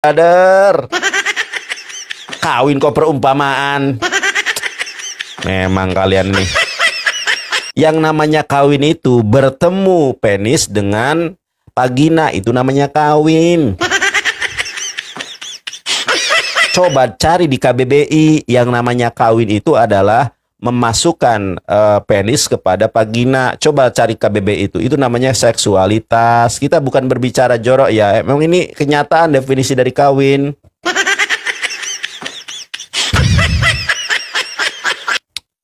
brother. Kawin kok perumpamaan. Memang kalian nih. Yang namanya kawin itu bertemu penis dengan vagina, itu namanya kawin. Coba cari di KBBI, yang namanya kawin itu adalah memasukkan penis kepada vagina. Coba cari KBBI itu namanya seksualitas. Kita bukan berbicara jorok ya. Memang ini kenyataan definisi dari kawin.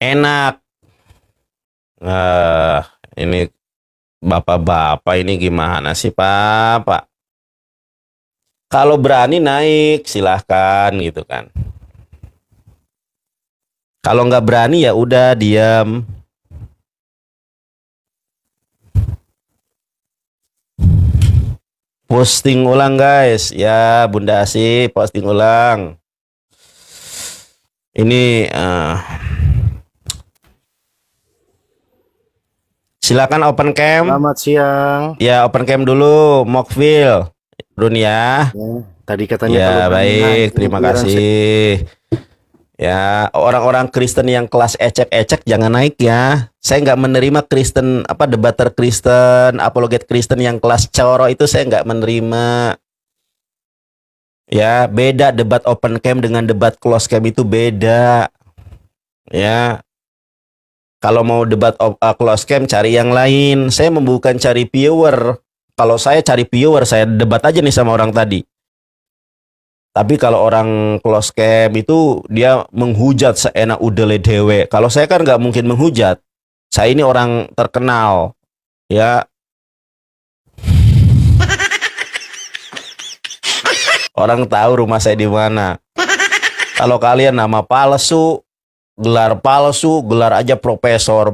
Enak. Ini bapak-bapak ini gimana sih Pak? Kalau berani naik silahkan gitu kan. Kalau nggak berani ya udah diam. Posting ulang guys, ya Bunda Asih posting ulang. Ini silakan open cam. Selamat siang. Ya open cam dulu, Mokvil, Run ya. Tadi katanya ya kalau baik, terima kasih. Ya orang-orang Kristen yang kelas ecek-ecek jangan naik ya. Saya nggak menerima Kristen debater Kristen, apologet Kristen yang kelas coro itu saya nggak menerima. Ya beda debat open cam dengan debat close cam itu beda. Ya. Kalau mau debat close cam cari yang lain. Saya bukan cari viewer. Kalau saya cari viewer, saya debat aja nih sama orang tadi. Tapi kalau orang close cam itu dia menghujat seenak udele dewe. Kalau saya kan nggak mungkin menghujat. Saya ini orang terkenal. Ya. Orang tahu rumah saya di mana. Kalau kalian nama palsu, gelar palsu, gelar aja profesor.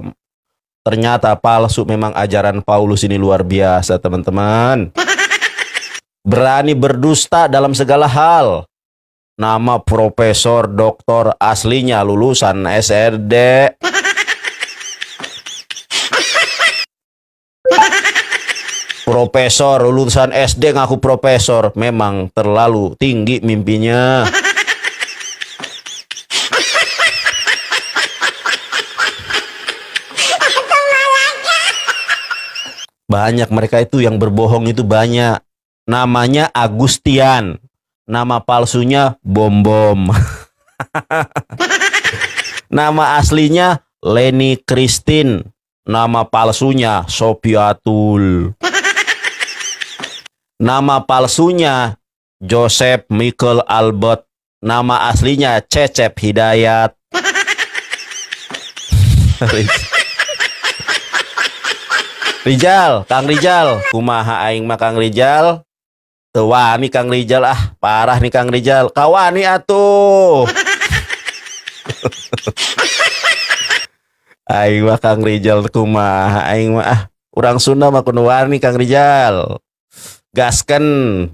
Ternyata palsu, memang ajaran Paulus ini luar biasa teman-teman. Berani berdusta dalam segala hal. Nama profesor, doktor, aslinya lulusan SRD. Profesor, lulusan SD ngaku profesor. Memang terlalu tinggi mimpinya. Banyak mereka itu yang berbohong itu banyak. Namanya Agustian. Nama palsunya Bom-Bom. Nama aslinya Leni Christine. Nama palsunya Sopiatul. Nama palsunya Joseph Michael Albert. Nama aslinya Cecep Hidayat. Rijal, Kang Rijal, kumaha aing mah Kang Rijal. Teu wani Kang Rijal, parah nih Kang Rijal. Kawani atuh. Aing mah Kang Rijal kumaha aing mah urang Sunda mah kudu wani Kang Rijal. Gaskeun.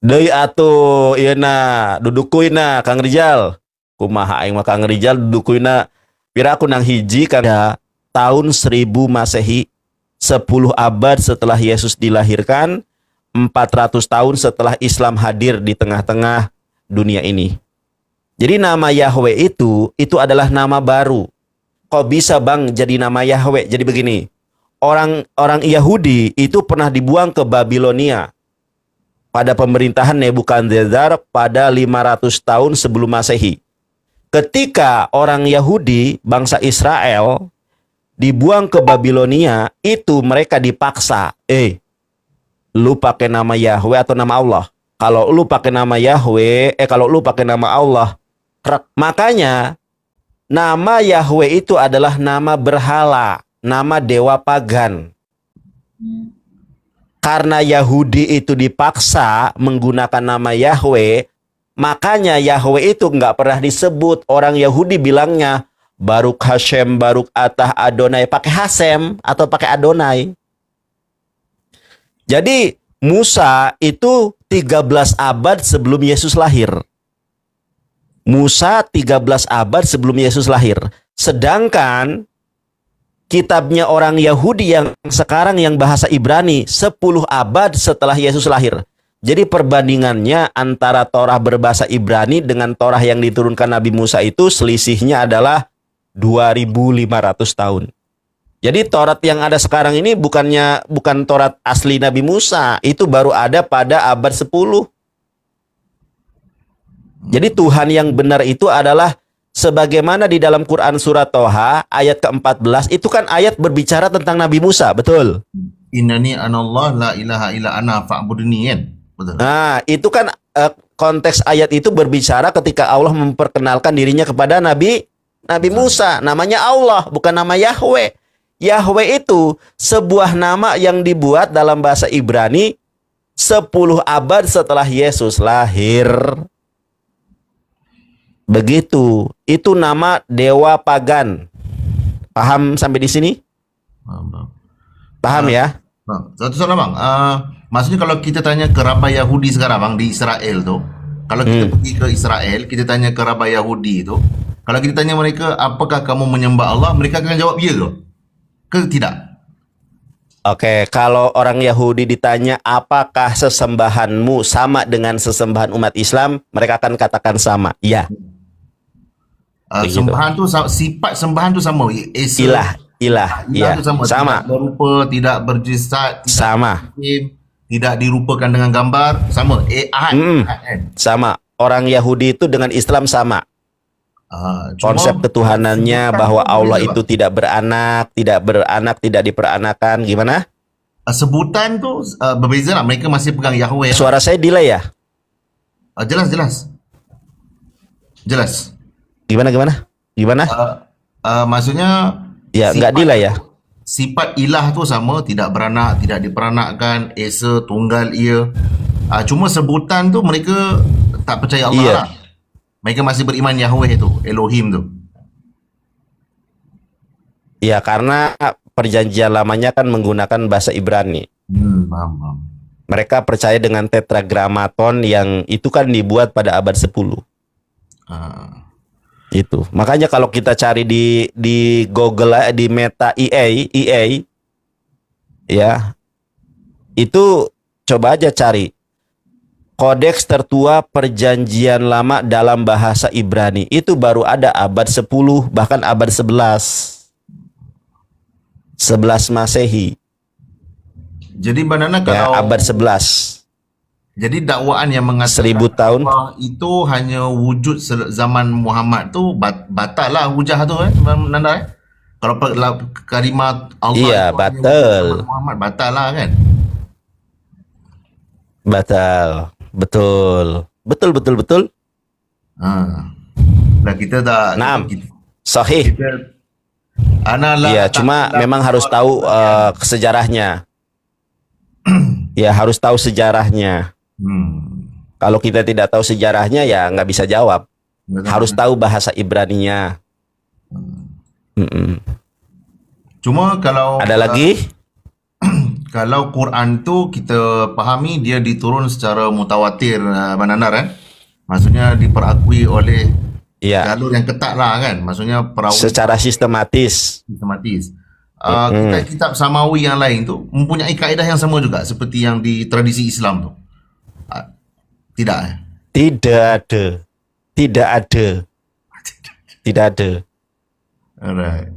Deui atuh ieuna dudukuina Kang Rijal. Kumaha aing mah Kang Rijal dudukuina pira aku nang hiji kan ya. Tahun 1000 Masehi, 10 abad setelah Yesus dilahirkan, 400 tahun setelah Islam hadir di tengah-tengah dunia ini. Jadi nama Yahweh itu adalah nama baru. Kok bisa bang jadi nama Yahweh? Jadi begini, orang Yahudi itu pernah dibuang ke Babilonia pada pemerintahan Nebukadnezar pada 500 tahun sebelum Masehi. Ketika orang Yahudi, bangsa Israel, dibuang ke Babilonia, itu mereka dipaksa. Lu pakai nama Yahweh atau nama Allah? Kalau lu pakai nama Yahweh, kalau lu pakai nama Allah, makanya nama Yahweh itu adalah nama berhala, nama dewa pagan. Karena Yahudi itu dipaksa menggunakan nama Yahweh, makanya Yahweh itu nggak pernah disebut. Orang Yahudi bilangnya Baruk Hashem, Baruk Atah Adonai, pakai Hasem atau pakai Adonai. Jadi Musa itu 13 abad sebelum Yesus lahir. Musa 13 abad sebelum Yesus lahir. Sedangkan kitabnya orang Yahudi yang sekarang yang bahasa Ibrani 10 abad setelah Yesus lahir. Jadi perbandingannya antara Torah berbahasa Ibrani dengan Torah yang diturunkan Nabi Musa itu selisihnya adalah 2.500 tahun. Jadi Taurat yang ada sekarang ini bukan Taurat asli Nabi Musa, itu baru ada pada abad 10. Jadi Tuhan yang benar itu adalah sebagaimana di dalam Quran surat Toha ayat ke-14 itu kan ayat berbicara tentang Nabi Musa, betul? Innani anallah la ilaha illa ana fa'budni, kan? Betul. Nah, itu kan konteks ayat itu berbicara ketika Allah memperkenalkan dirinya kepada Nabi Musa, namanya Allah, bukan nama Yahweh. Yahweh itu sebuah nama yang dibuat dalam bahasa Ibrani 10 abad setelah Yesus lahir. Begitu. Itu nama dewa pagan. Paham sampai di sini? Paham ya? Satu soal bang. Maksudnya kalau kita tanya ke rabai Yahudi sekarang bang di Israel tuh, kalau kita pergi ke Israel, kita tanya ke rabai Yahudi itu, kalau kita tanya mereka apakah kamu menyembah Allah, mereka akan jawab iya ke tidak. Oke, kalau orang Yahudi ditanya apakah sesembahanmu sama dengan sesembahan umat Islam, mereka akan katakan sama. Iya. Sembahan tu, sifat sembahan tu sama. Ilah, iya, sama. Tidak berupa, tidak berjisad, sama. Tidak dirupakan dengan gambar, sama. Sama. Orang Yahudi itu dengan Islam sama. Konsep ketuhanannya bahwa Allah itu tidak beranak, tidak diperanakan. Gimana? Sebutan tu berbeza lah. Mereka masih pegang Yahweh. Suara saya delay ya? Jelas. Gimana? Maksudnya ya nggak delay ya? Sifat ilah tu sama, tidak beranak, tidak diperanakkan, esa, tunggal ia. Cuma sebutan tu mereka tak percaya Allah lah. Mereka masih beriman Yahweh tu, Elohim tu. Ya, karena perjanjian lamanya kan menggunakan bahasa Ibrani. Paham. Mereka percaya dengan tetragrammaton yang itu kan dibuat pada abad 10. Itu. Makanya kalau kita cari di Google, di Meta EA, ya, itu coba aja cari kodeks tertua perjanjian lama dalam bahasa Ibrani. Itu baru ada abad 10, bahkan abad 11 Masehi. Jadi Banana kalau ya, abad 11. Jadi dakwaan yang mengatakan 1000 tahun itu hanya wujud zaman Muhammad tu batal lah hujah tu Nanda. Kalau kalimat Allah iya, batal. Muhammad batal lah kan? Batal. Betul. Nah, kita dah sahih. Iya, cuma memang harus tahu sejarahnya. Ya, harus tahu sejarahnya. Kalau kita tidak tahu sejarahnya ya nggak bisa jawab. Harus tahu bahasa Ibraninya. Cuma kalau ada lagi, kalau Quran tu kita pahami dia diturun secara mutawatir, Banana kan? Maksudnya diperakui oleh jalur yang ketat lah kan? Maksudnya secara sistematis. Kitab Samawi yang lain tu mempunyai kaedah yang sama juga seperti yang di tradisi Islam tu. Tidak ada. Alright.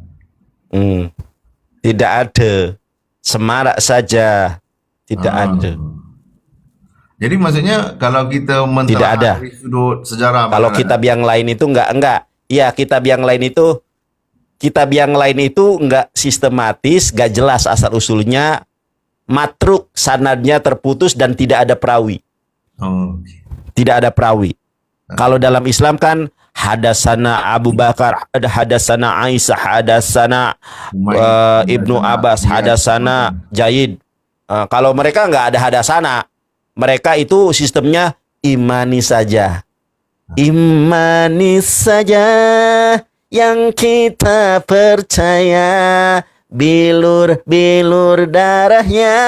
Tidak ada. Semarak saja. Tidak ada. Jadi maksudnya kalau kita mentelaah dari sudut sejarah, kalau kitab yang lain itu enggak. Iya, kitab yang lain itu enggak sistematis, enggak jelas asal usulnya, matruk, sanadnya terputus dan tidak ada perawi. Tidak ada perawi. Kalau dalam Islam kan hadasana Abu Bakar, hadasana Aisyah, hadasana Ibnu Abbas, hadasana Jaid. Kalau mereka nggak ada hadasana, mereka itu sistemnya imani saja. Imani saja yang kita percaya, bilur-bilur darahnya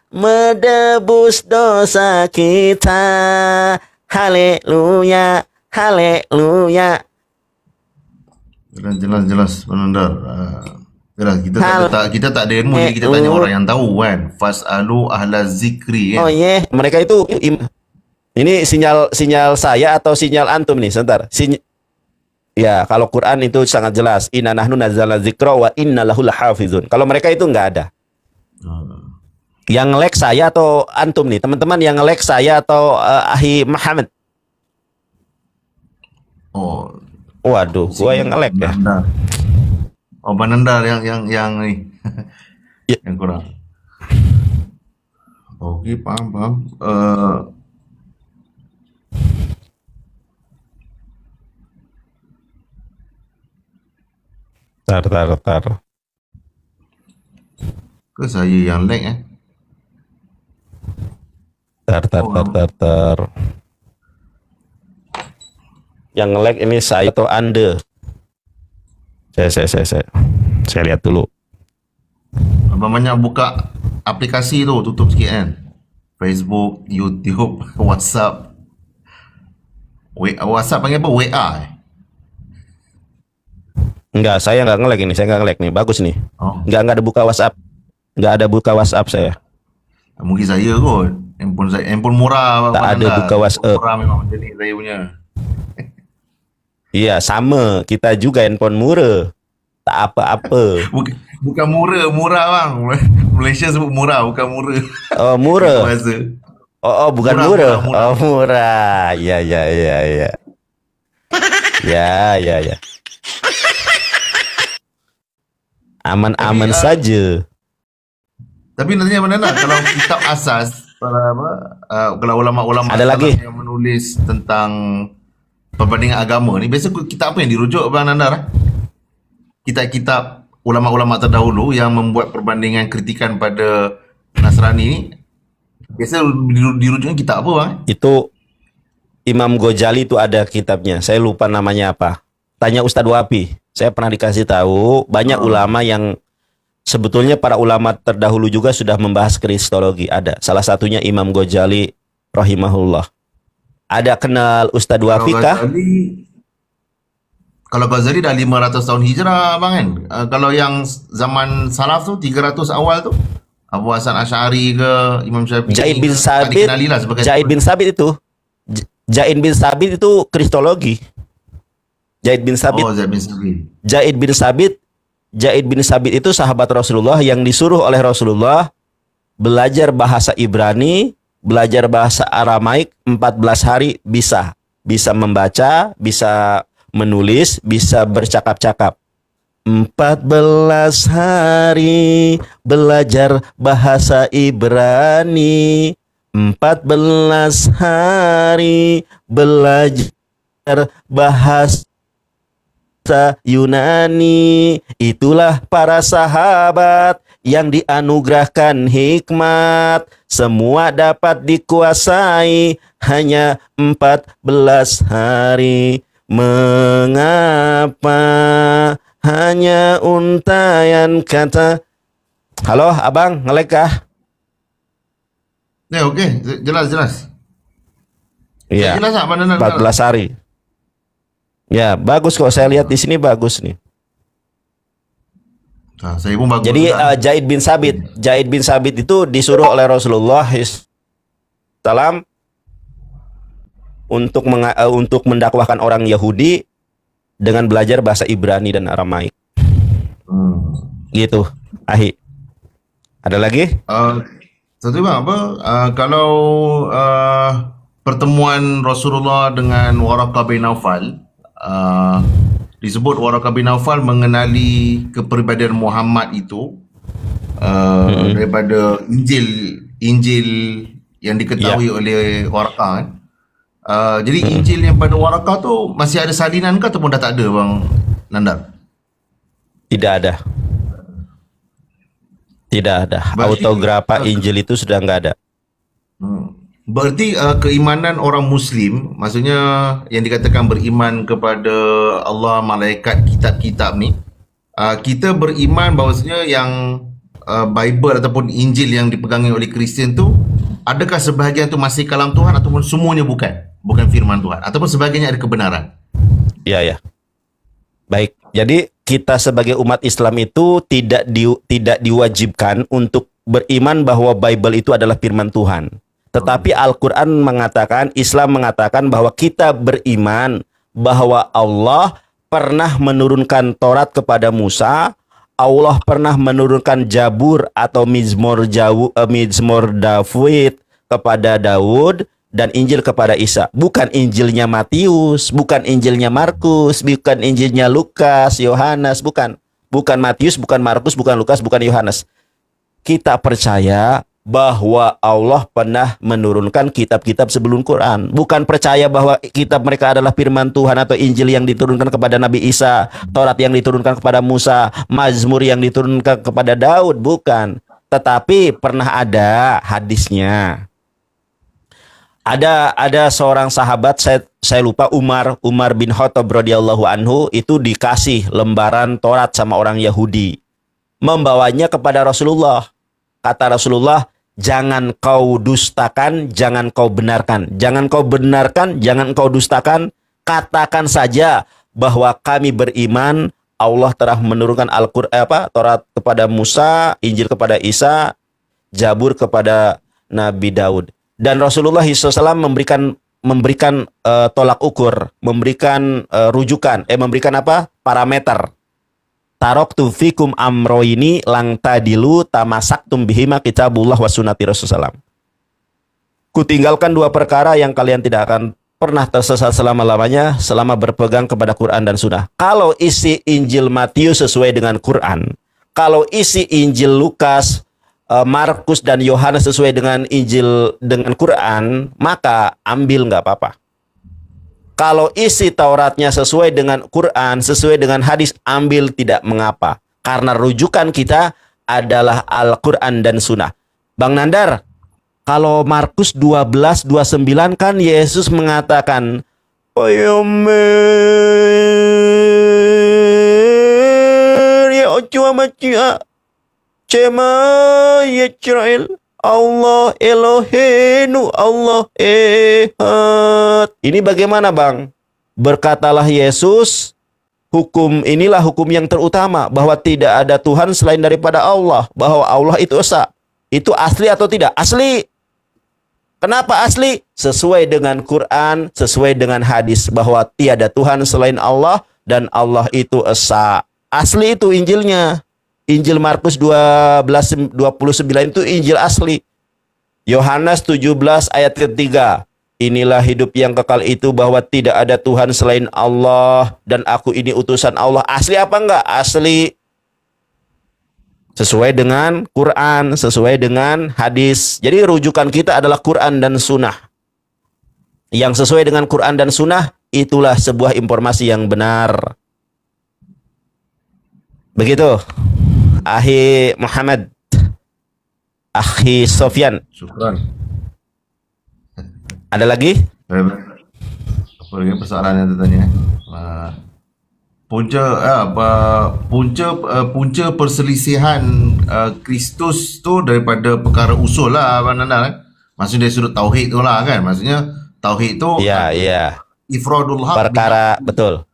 menebus dosa kita. Haleluya, haleluya. Jelas Penandar. Yalah, Hal. kita tak ada ilmu, jadi kita tanya orang yang tahu kan. Fasalu ahla zikri Oh kan. iya, mereka itu ini sinyal saya atau sinyal antum nih, sebentar. Ya, kalau Quran itu sangat jelas. Inna nahnu nazzalna dzikra wa inna lahu lahafizun. Kalau mereka itu nggak ada. Yang nge-lag saya atau antum nih, teman-teman yang nge-lag saya atau Ahi Muhammad. Oh, Waduh, gua yang nge-lag ya. Nanda. Oh, Bananda yang ni. Ya. Yang kurang. Okey, faham. Tar. Ke saya yang lag Tar. Yang nge-lag ini saya atau Anda? Saya lihat dulu. Abang banyak buka aplikasi tu, tutup sikit kan. Facebook, YouTube, WhatsApp. WhatsApp panggil apa? WA Enggak, saya nggak nge-lag ini. Saya nggak nge-lag nih. Bagus nih. Oh, Nggak ada buka WhatsApp. Nggak ada buka WhatsApp saya. mungkin saya kot. Handphone murah. Tak Abang ada Nanda. buka WhatsApp. Murah memang macam ni saya punya. Iya, sama. Kita juga handphone murah. Tak apa-apa. Bukan murah bang. Malaysia sebut murah, bukan murah. Oh, murah. Bahasa. Oh, bukan Murah. murah. Oh, murah. Ya. Ya. Aman-aman Tapi, saja. Tapi nantinya mana kalau kitab asas para kalau ulama-ulama Ada lagi? yang menulis tentang perbandingan agama ni, biasa kitab apa yang dirujuk Abang Nandar? Kitab-kitab ulama-ulama terdahulu yang membuat perbandingan kritikan pada Nasrani ni, biasa dirujuknya kitab apa bang? Itu Imam Ghazali itu ada kitabnya. Saya lupa namanya apa. Tanya Ustadz Wapi. Saya pernah dikasih tahu banyak ulama yang sebetulnya para ulama terdahulu juga sudah membahas kristologi. Ada. Salah satunya Imam Ghazali rahimahullah. Ada kenal Ustadz Wafi kah? Kalau Ghazali dah 500 tahun hijrah bang kan. Kalau yang zaman salaf tu 300 awal tu Abu Hasan Asy'ari ke Imam Syafi'i, Zaid bin tak Sabit. dikenalilah sebagai Zaid bin Sabit itu. Zaid bin Sabit itu kristologi. Zaid bin Sabit. Oh, Zaid bin Sabit. Zaid bin Sabit itu sahabat Rasulullah yang disuruh oleh Rasulullah belajar bahasa Ibrani, belajar bahasa Aramaik 14 hari bisa. Bisa membaca, bisa menulis, bisa bercakap-cakap. 14 hari belajar bahasa Ibrani. 14 hari belajar bahasa Yunani. Itulah para sahabat yang dianugerahkan hikmat. Semua dapat dikuasai hanya 14 hari. Mengapa hanya untayan kata. Halo abang, nge-lag kah? Ya okey, jelas. Iya, Jelas tak mana 14 hari. Ya, bagus kok, saya lihat di sini bagus nih. Saya pun bagus. Jadi Zaid bin Sabit itu disuruh oleh Rasulullah SAW untuk mendakwahkan orang Yahudi dengan belajar bahasa Ibrani dan Aramaik. Gitu, Ahi. Ada lagi? Satu bang apa? Kalau pertemuan Rasulullah dengan Waraqah bin Naufal, disebut Waraqah bin Naufal mengenali kepribadian Muhammad itu daripada Injil yang diketahui oleh Waraqah kan. Jadi Injil yang pada Waraqah tu masih ada salinan ke ataupun dah tak ada bang Nandar? Tidak ada. Autografa Injil itu sudah nggak ada. Berarti keimanan orang Muslim, maksudnya yang dikatakan beriman kepada Allah, malaikat, kitab-kitab ni, kita beriman bahawasanya yang Bible ataupun Injil yang dipegangi oleh Kristian tu, adakah sebahagian tu masih kalam Tuhan ataupun semuanya bukan firman Tuhan, ataupun sebahagiannya ada kebenaran? Ya. Baik. Jadi kita sebagai umat Islam itu tidak diwajibkan untuk beriman bahwa Bible itu adalah firman Tuhan. Tetapi Al-Quran mengatakan, Islam mengatakan bahwa kita beriman bahwa Allah pernah menurunkan Taurat kepada Musa, Allah pernah menurunkan Jabur atau Mizmor Daud kepada Daud, dan Injil kepada Isa. Bukan Injilnya Matius, bukan Injilnya Markus, bukan Injilnya Lukas, Yohanes, bukan. Bukan Matius, bukan Markus, bukan Lukas, bukan Yohanes. Kita percaya bahwa Allah pernah menurunkan kitab-kitab sebelum Quran. Bukan percaya bahwa kitab mereka adalah firman Tuhan atau Injil yang diturunkan kepada Nabi Isa, Taurat yang diturunkan kepada Musa, Mazmur yang diturunkan kepada Daud, bukan. Tetapi pernah ada hadisnya. Ada seorang sahabat, saya lupa, Umar bin Khattab radhiyallahu anhu, itu dikasih lembaran Taurat sama orang Yahudi, membawanya kepada Rasulullah. Kata Rasulullah, jangan kau dustakan, jangan kau benarkan. Jangan kau benarkan, jangan kau dustakan. Katakan saja bahwa kami beriman Allah telah menurunkan Taurat kepada Musa, Injil kepada Isa, Jabur kepada Nabi Daud. Dan Rasulullah SAW memberikan tolak ukur, memberikan rujukan, memberikan apa? Parameter. Taraktu fikum amroini lang tadilu tamasaktum bihima kitabullah wa sunnati Rasulullah. Kutinggalkan dua perkara yang kalian tidak akan pernah tersesat selama-lamanya selama berpegang kepada Quran dan Sunnah. Kalau isi Injil Matius sesuai dengan Quran, kalau isi Injil Lukas, Markus dan Yohanes sesuai dengan Injil dengan Quran, maka ambil, nggak apa-apa. Kalau isi Tauratnya sesuai dengan Quran, sesuai dengan hadis, ambil, tidak mengapa. Karena rujukan kita adalah Al-Quran dan Sunnah. Bang Nandar, kalau Markus 12:29 kan Yesus mengatakan, Cema Yisrael Allah Elohenu Allah Ehad. Ini bagaimana, Bang? Berkatalah Yesus, inilah hukum yang terutama, bahwa tidak ada Tuhan selain daripada Allah, bahwa Allah itu esa. Itu asli atau tidak? Asli. Kenapa asli? Sesuai dengan Quran, sesuai dengan hadis, bahwa tiada Tuhan selain Allah dan Allah itu esa. Asli itu Injilnya. Injil Markus 12:29 itu Injil asli. Yohanes 17 ayat ketiga. Inilah hidup yang kekal itu, bahwa tidak ada Tuhan selain Allah dan aku ini utusan Allah. Asli apa enggak? Asli. Sesuai dengan Quran, sesuai dengan hadis. Jadi rujukan kita adalah Quran dan Sunnah. Yang sesuai dengan Quran dan Sunnah, itulah sebuah informasi yang benar. Begitu. Ahi Muhammad, Ahi Sofyan. Syukran. Ada lagi? Apa lagi persoalan yang tertanya? Punca perselisihan Kristus tu daripada perkara usul lah, Abang Nandar, kan? Maksudnya dari sudut tauhid tu lah, kan? Maksudnya tauhid tu ifradul haq, perkara betul.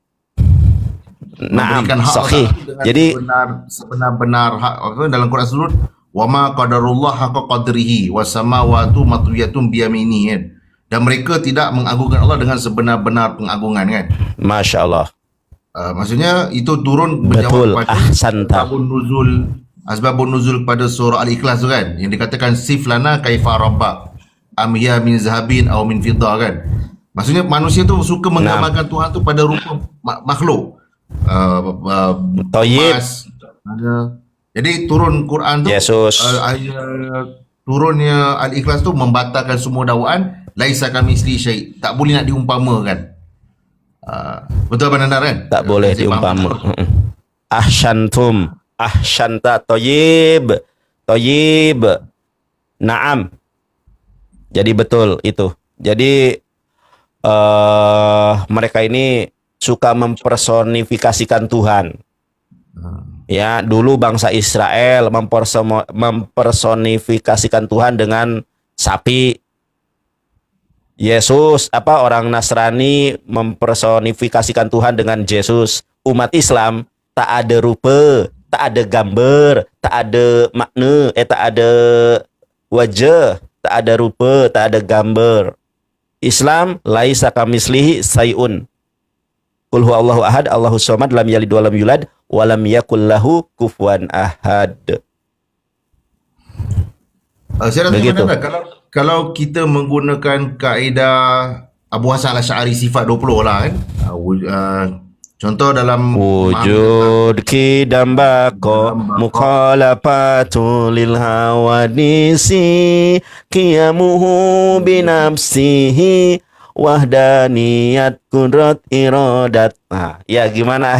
Memberikan hak sahih. Jadi sebenar-benar hak dalam Quran surut wa ma qadarullah haqqa qadrihi was samawati matwiyatun biyamini, kan. Dan mereka tidak mengagungkan Allah dengan sebenar-benar pengagungan, kan. Masya Allah. Maksudnya itu turun betul. Berjawab pada asbabun nuzul pada surah Al-Ikhlas tu, kan, yang dikatakan siflana kaifa rabbak am hiya min zahabin aw min fiddah, kan. Maksudnya manusia tu suka menggambarkan Tuhan tu pada rupa makhluk. Toyib. Jadi turun Quran tu, Yesus. Turunnya Al-Ikhlas tu membatalkan semua dakwaan laisa kamitsli syai', tak boleh nak diumpamakan. Betul Abang Nandar, kan? Tak boleh diumpama. Ahsantum, ahsanta, toyib, naam. Jadi betul itu. Jadi mereka ini suka mempersonifikasikan Tuhan. Ya, dulu bangsa Israel mempersonifikasikan Tuhan dengan sapi. Yesus, orang Nasrani mempersonifikasikan Tuhan dengan Yesus. Umat Islam tak ada rupa, tak ada gambar, tak ada makna, tak ada wajah, tak ada rupa, tak ada gambar. Islam laisa kamislihi sayun. Qul huwallahu ahad, Allahus samad, lam yalid wa lam yulad wa lam yakul lahu kufuwan ahad. Saya rasa Begitu. mana kalau kita menggunakan kaedah Abu Hasan Al-Asy'ari sifat 20 lah kan. Contoh dalam Wujud kidam bako mukhalafatu lil hawadisi qiyamuhu binafsihi wahdaniyat kudrat iradat. Ya gimana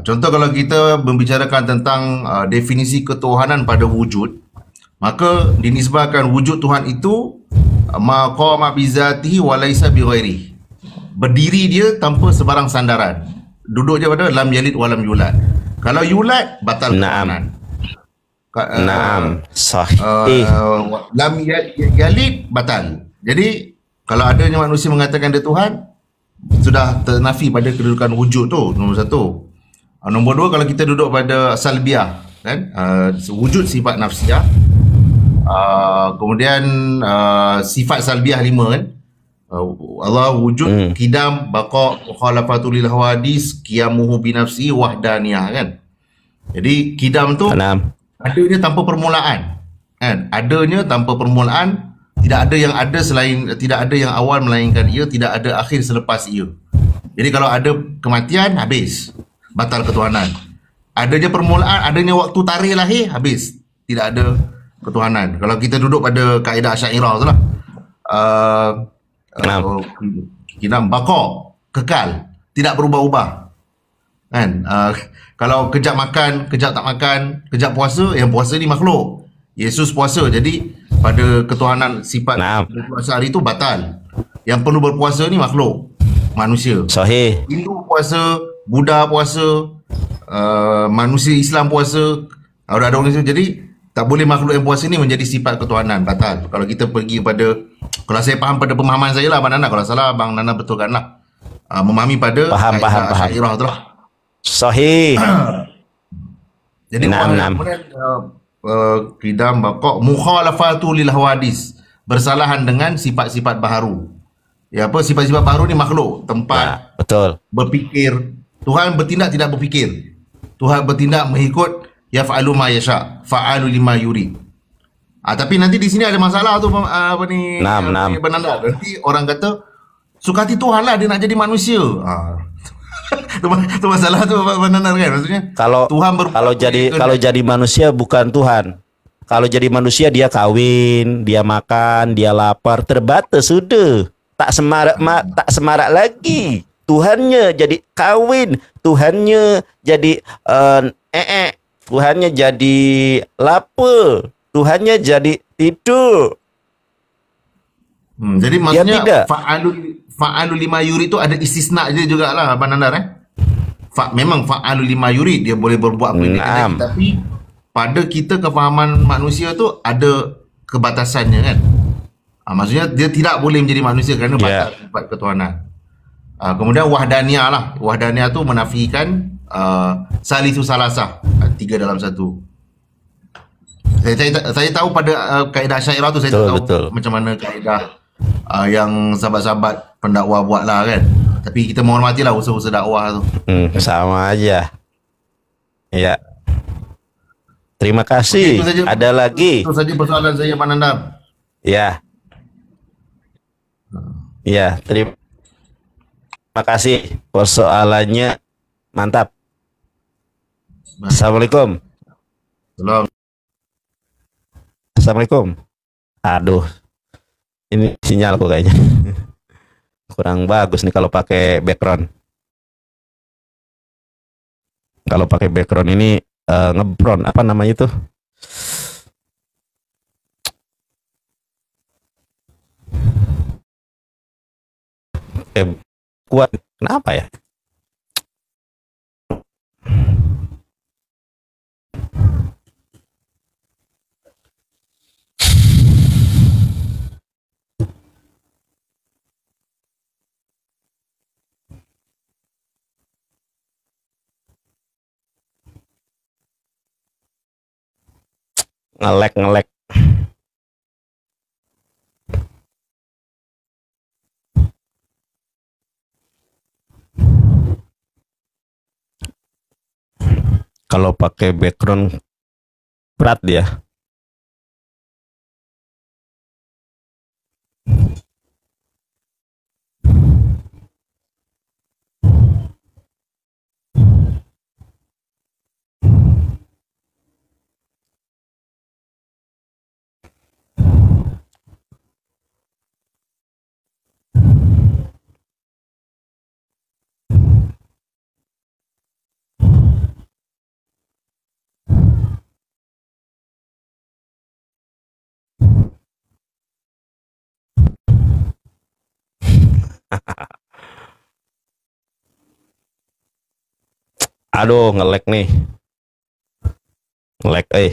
Contoh kalau kita membicarakan tentang definisi ketuhanan pada wujud, maka dinisbahkan wujud Tuhan itu maqama bizatihi wa laisa bighairihi. Berdiri dia tanpa sebarang sandaran. Duduk je pada lam yalid wa lam yulad. Kalau yulad batal ketuhanan. Naam, sahih. Lam yalid batal. Jadi kalau adanya manusia mengatakan dia Tuhan, sudah ternafi pada kedudukan wujud tu, nombor satu. Nombor dua, kalau kita duduk pada salbiah, kan, wujud sifat nafsiyah, kemudian sifat salbiah 5 kan, Allah wujud, kidam, baqa, mukhalafatul lil hawadis, qiyamuhu binafsi, wahdaniyah kan. Jadi kidam tu adanya tanpa permulaan kan, adanya tanpa permulaan, tidak ada yang ada selain, tidak ada yang awal melainkan ia, tidak ada akhir selepas ia. Jadi kalau ada kematian, habis, batal ketuhanan. Adanya permulaan, adanya waktu tarikh lahir, habis, tidak ada ketuhanan. Kalau kita duduk pada kaedah Asy'ariyah tu lah, kita bakok, kekal, tidak berubah-ubah kan. Kalau kejap makan, kejap tak makan, kejap puasa, yang puasa ni makhluk, Yesus puasa, jadi pada ketuhanan sifat berpuasa hari itu batal. Yang perlu berpuasa ni makhluk, manusia. Sahih. Hindu puasa, Buddha puasa, manusia Islam puasa, ada orang Islam. Jadi tak boleh makhluk yang puasa ni menjadi sifat ketuhanan, batal. Kalau kita pergi pada, kalau saya faham pada pemahaman saya lah Abang Nana, kalau salah Abang Nana betulkan lah. Memahami pada faham. Asy'ariyah tu lah. Sahih. Jadi kemudian qidam baqa mukhalafatu lil hawadis, bersalahan dengan sifat-sifat baharu. Ya, apa sifat-sifat baharu ni makhluk, tempat, betul, berfikir. Tuhan bertindak tidak berfikir. Tuhan bertindak mengikut yaf'alu ma yasha, fa'alu lima yurid. Tapi nanti di sini ada masalah tu, apa ni? Benanda. Nanti orang kata suka hati Tuhan lah dia nak jadi manusia. Tu masalah tu Benanda kan, maksudnya. Kalau Tuhan kalau jadi manusia bukan Tuhan. Kalau jadi manusia dia kawin, dia makan, dia lapar, terbatas sudah. Tak semarak lagi. Tuhannya jadi kawin, Tuhannya jadi Tuhannya jadi lapar, Tuhannya jadi tidur. Jadi maksudnya fa'alu lima yurid itu ada istisna je jugalah Abang Nandar memang fa'alu lima yurid, dia boleh berbuat apa yang dia nak, tapi pada kita kefahaman manusia tu ada kebatasannya kan. Maksudnya dia tidak boleh menjadi manusia kerana batal sifat ketuhanan. Kemudian wahdaniyah lah. Wahdaniyah tu menafikan salisu salasah, 3 dalam 1. Saya tahu pada kaedah Asy'ariyah tu, saya tahu macam mana kaedah yang sahabat-sahabat pendakwah buat lah kan. Tapi kita menghormatilah usaha-usaha dakwah tu. Sama aja. Ya. Terima kasih. Ada lagi? Itu saja persoalan saya, Pak Nandar. Ya. Ya, terima kasih. Persoalannya mantap. Assalamualaikum. Assalamualaikum. Aduh. Ini sinyalku kayaknya. Kurang bagus nih kalau pakai background. Kalau pakai background ini ngebron, apa namanya itu? Kuat. Kenapa ya? Ngelek ngelek. Kalau pakai background berat dia. Aduh, ngelek nih. Ngelek, ngelek,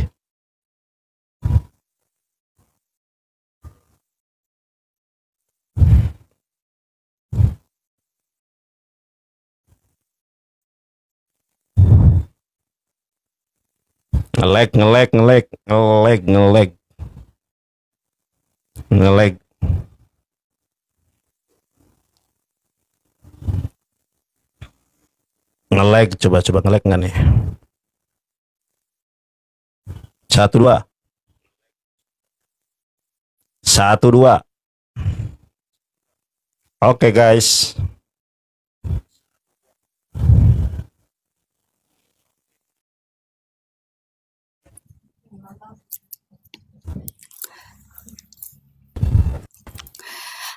ngelek, ngelek, ngelek, ngelek, ngelek. Ngelek, coba ngelek nggak nih? 1 2 1 2. Oke guys.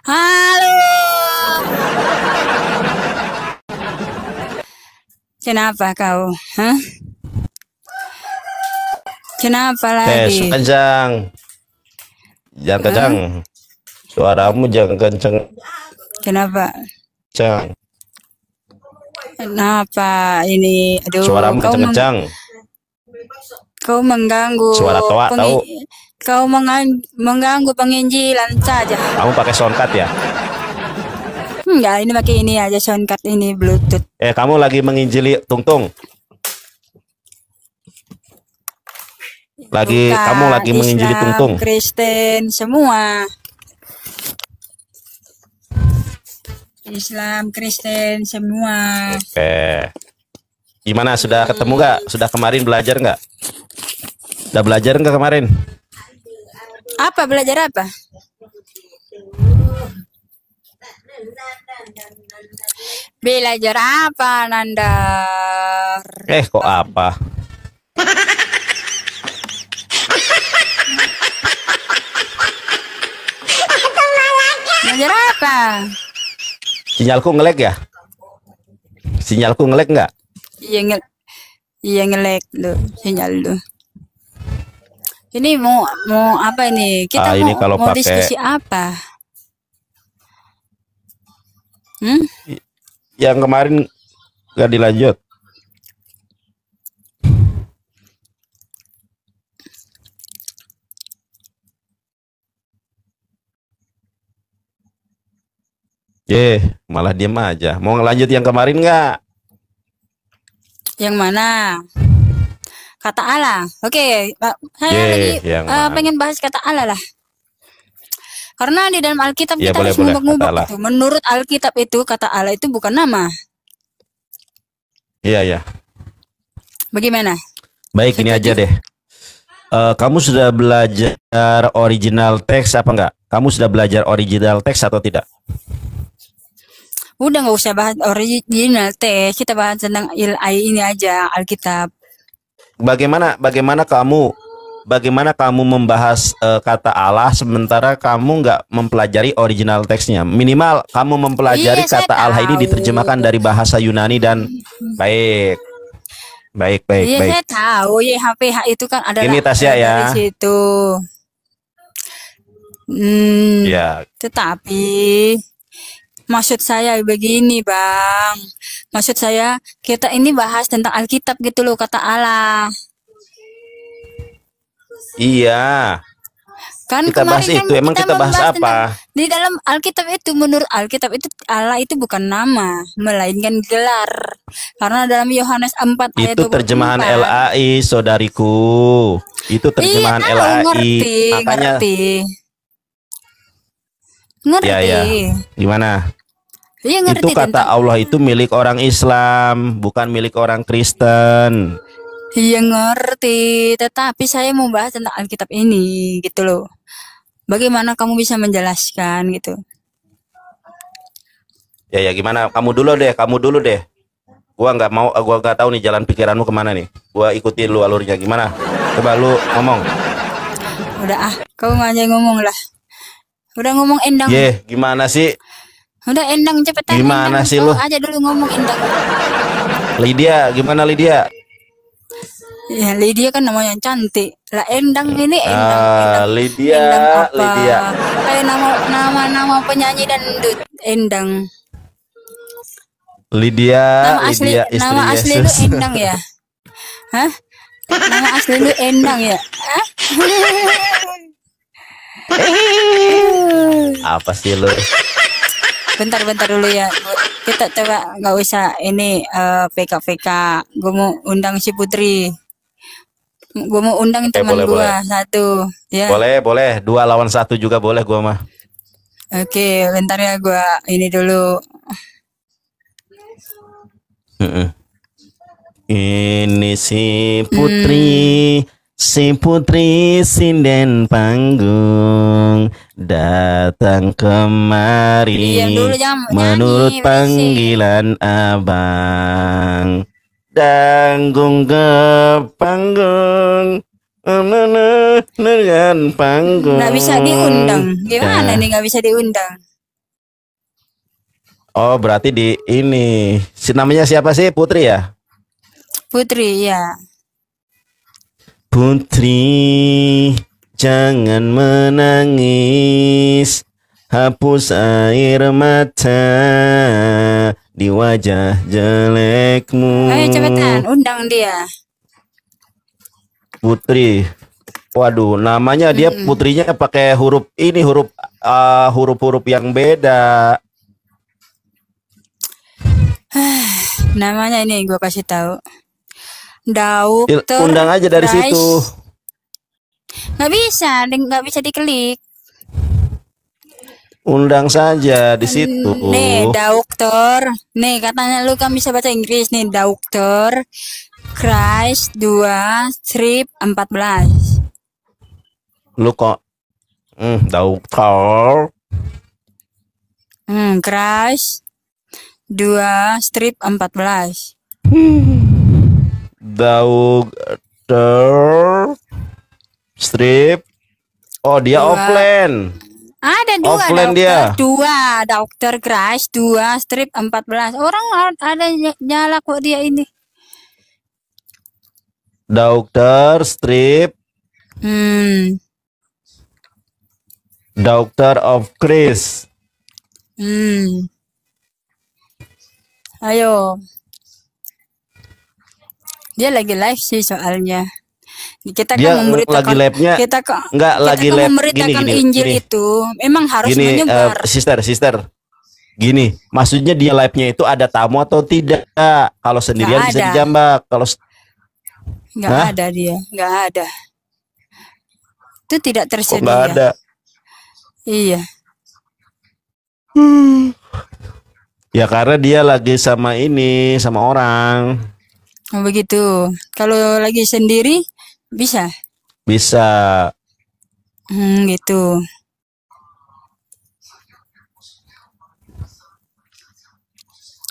Halo. Kenapa kau? Hah? Kenapa lagi? Kencang. Jangan kencang. Suaramu jangan kencang. Kenapa? Kencang. Kenapa ini? Aduh, Suaramu kencang-kencang. Kau mengganggu. Suara toa tahu. Kau mengganggu penginjilan saja. Kamu pakai soundcard ya? Enggak, ini pakai ini aja soundcard ini Bluetooth. Kamu lagi menginjili Tungtung. Bukan, kamu lagi menginjili Islam, Tungtung. Kristen semua. Islam, Kristen semua. Oke. Gimana, sudah ketemu nggak? Sudah kemarin belajar nggak? Udah belajar nggak kemarin? Apa belajar apa? Belajar apa, Nandar? Kok apa? Belajar apa? Sinyalku ngelek ya? Sinyalku ngelek nggak? Iya ngelek lu, sinyal lu. Ini mau apa ini? Kita ini kalau mau pakai diskusi apa? Yang kemarin nggak dilanjut. Malah diem aja. Mau ngelanjut yang kemarin nggak? Yang mana? Kata Allah. Oke, saya lagi pengen bahas kata Allah lah. Karena di dalam Alkitab kita harus ngubah-ngubah itu. Menurut Alkitab itu kata Allah itu bukan nama. Iya. Bagaimana? Baik, ini aja deh. Kamu sudah belajar original teks apa enggak? Kamu sudah belajar original teks atau tidak? Udah nggak usah bahas original teks, kita bahas tentang ini aja, Alkitab. Bagaimana kamu membahas kata Allah sementara kamu nggak mempelajari original teksnya? Minimal kamu mempelajari kata Allah ini diterjemahkan dari bahasa Yunani dan baik. Iya, saya tahu. YHPH itu kan ada ini Tasya ya. Di situ. Ya. Tetapi maksud saya begini, Bang. Maksud saya kita ini bahas tentang Alkitab gitu loh, kata Allah. Iya. Kan kita bahas kemarin itu. Emang kita bahas apa? Di dalam Alkitab itu, menurut Alkitab itu Allah itu bukan nama, melainkan gelar. Karena dalam Yohanes 4 ayat 24. Itu terjemahan LAI, saudariku. Itu terjemahan LAI. Makanya ngerti. Ya. Gimana? Iya, ngerti. Itu kata Allah itu milik orang Islam, bukan milik orang Kristen. Iya, ngerti. Tetapi saya mau bahas tentang Alkitab ini gitu loh. Bagaimana kamu bisa menjelaskan gitu? Ya gimana? Kamu dulu deh. Gua nggak tahu nih jalan pikiranmu kemana nih. Gua ikutin lu alurnya gimana? Coba lu ngomong. Udah kau aja ngomong lah. Udah ngomong Endang. Gimana sih? Udah Endang cepetan. Gimana Endang, sih lu? Aja dulu ngomong Endang. Lydia, gimana Lydia? Ya Lydia kan namanya cantik. Lah Endang ini Endang. Lydia. Kayak nama penyanyi dangdut Endang. Lydia, nama asli lu Endang ya? Hah? Nama asli lu Endang ya? Hah? Apa sih lu? Bentar dulu ya. Kita coba nggak usah ini PK. Gue mau undang si Putri. Gue mau undang teman gue satu. Ya. Boleh. 2 lawan 1 juga boleh gue mah. Oke, bentar ya gue ini dulu. Ini si Putri sinden panggung datang kemari menurut panggilan abang. Danggung ke panggung dengan panggung. Nggak bisa diundang. Gimana nih nggak bisa diundang? Oh berarti di ini. Namanya siapa sih? Putri ya? Putri ya. Putri jangan menangis, hapus air mata di wajah jelekmu. Ayo cepetan undang dia. Putri. Waduh, namanya dia putrinya pakai huruf huruf yang beda. Namanya ini gue kasih tahu. Dokter. Undang aja dari situ. Nggak bisa diklik. Undang saja di situ. Nih, dokter. Nih, katanya lu kan bisa baca Inggris nih, dokter. Christ 2 strip 14. Lu kok dokter. Christ 2 strip 14. Dokter strip. Oh, dia offline. Ada 2 offline dokter, 2 dokter Christ 2 strip 14. Orang ada nyala kok dia ini. Dokter strip. Doctor of Chris. Ayo. Dia lagi live sih soalnya. Kita dia kan memberitakan lagi live-nya. Enggak lagi live memberitakan Injil gini. Itu memang harus menyebar. Sister. Gini, maksudnya dia live-nya itu ada tamu atau tidak? Kalau sendirian bisa dijambak. Kalau nggak ada dia, nggak ada. Itu tidak tersedia. Nggak ada. Iya. Ya karena dia lagi sama orang. Oh begitu. Kalau lagi sendiri bisa? Bisa. Gitu.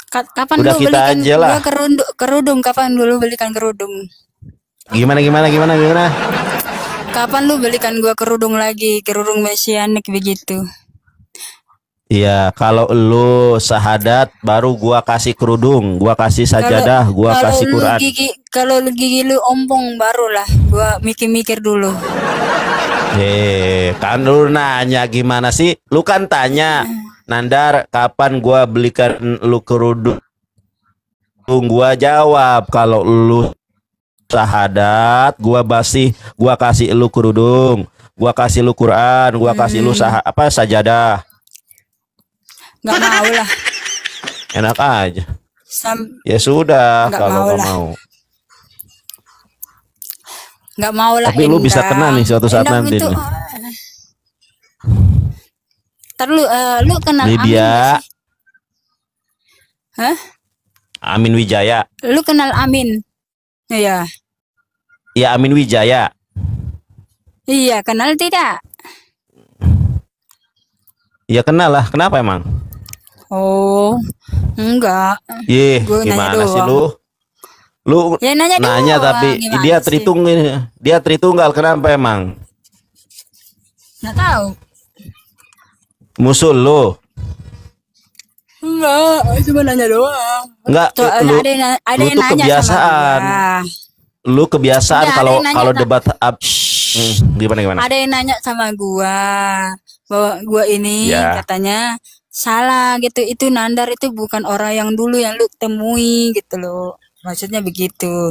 Kapan udah lu kita belikan aja lah. Kerudung? Kapan dulu belikan kerudung? Gimana? Kapan lu belikan gua kerudung lagi? Kerudung mesianik begitu. Iya, kalau lu syahadat baru gua kasih kerudung, gua kasih sajadah, gua kasih Quran. Kalau gigi lu ompong barulah gua mikir-mikir dulu. Kan lu nanya gimana sih? Lu kan tanya, Nandar, kapan gua belikan lu kerudung? Gua jawab, kalau lu syahadat, gua kasih lu kerudung. Gua kasih lu Quran, gua kasih lu sajadah. Nggak mau lah. Enak aja. Ya sudah, kalau nggak mau. Nggak mau lah. Tapi lu bisa kena nih suatu saat nanti. Lu kenal Lydia. Amin? Hah? Amin Wijaya. Lu kenal Amin? Iya. Iya, Amin Wijaya. Iya, kenal tidak? Iya kenal lah. Kenapa emang? Oh, enggak. Gimana sih lu? Lu ya, nanya tapi dia dia Tritunggal, kenapa emang? Nggak tahu. Musul lu? Enggak, cuma nanya doang. Enggak, lu tuh kebiasaan. Lu kebiasaan kalau debat gimana? Ada yang nanya sama gua bahwa gua ini katanya salah gitu. Itu Nandar itu bukan orang yang dulu yang lu temui gitu loh. Maksudnya begitu.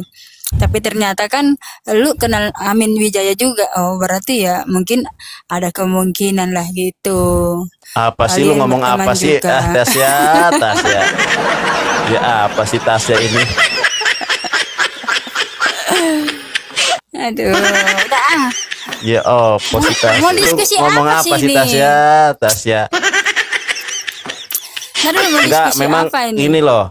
Tapi ternyata kan lu kenal Amin Wijaya juga. Oh, berarti ya mungkin ada kemungkinan lah gitu. Apa sih lu ngomong apa sih? Tasya. Ya apa sih Tasya ini? Aduh, udah. Ya Tasya. Mau diskusi ngomong apa sih Tasya? Enggak, memang ini loh.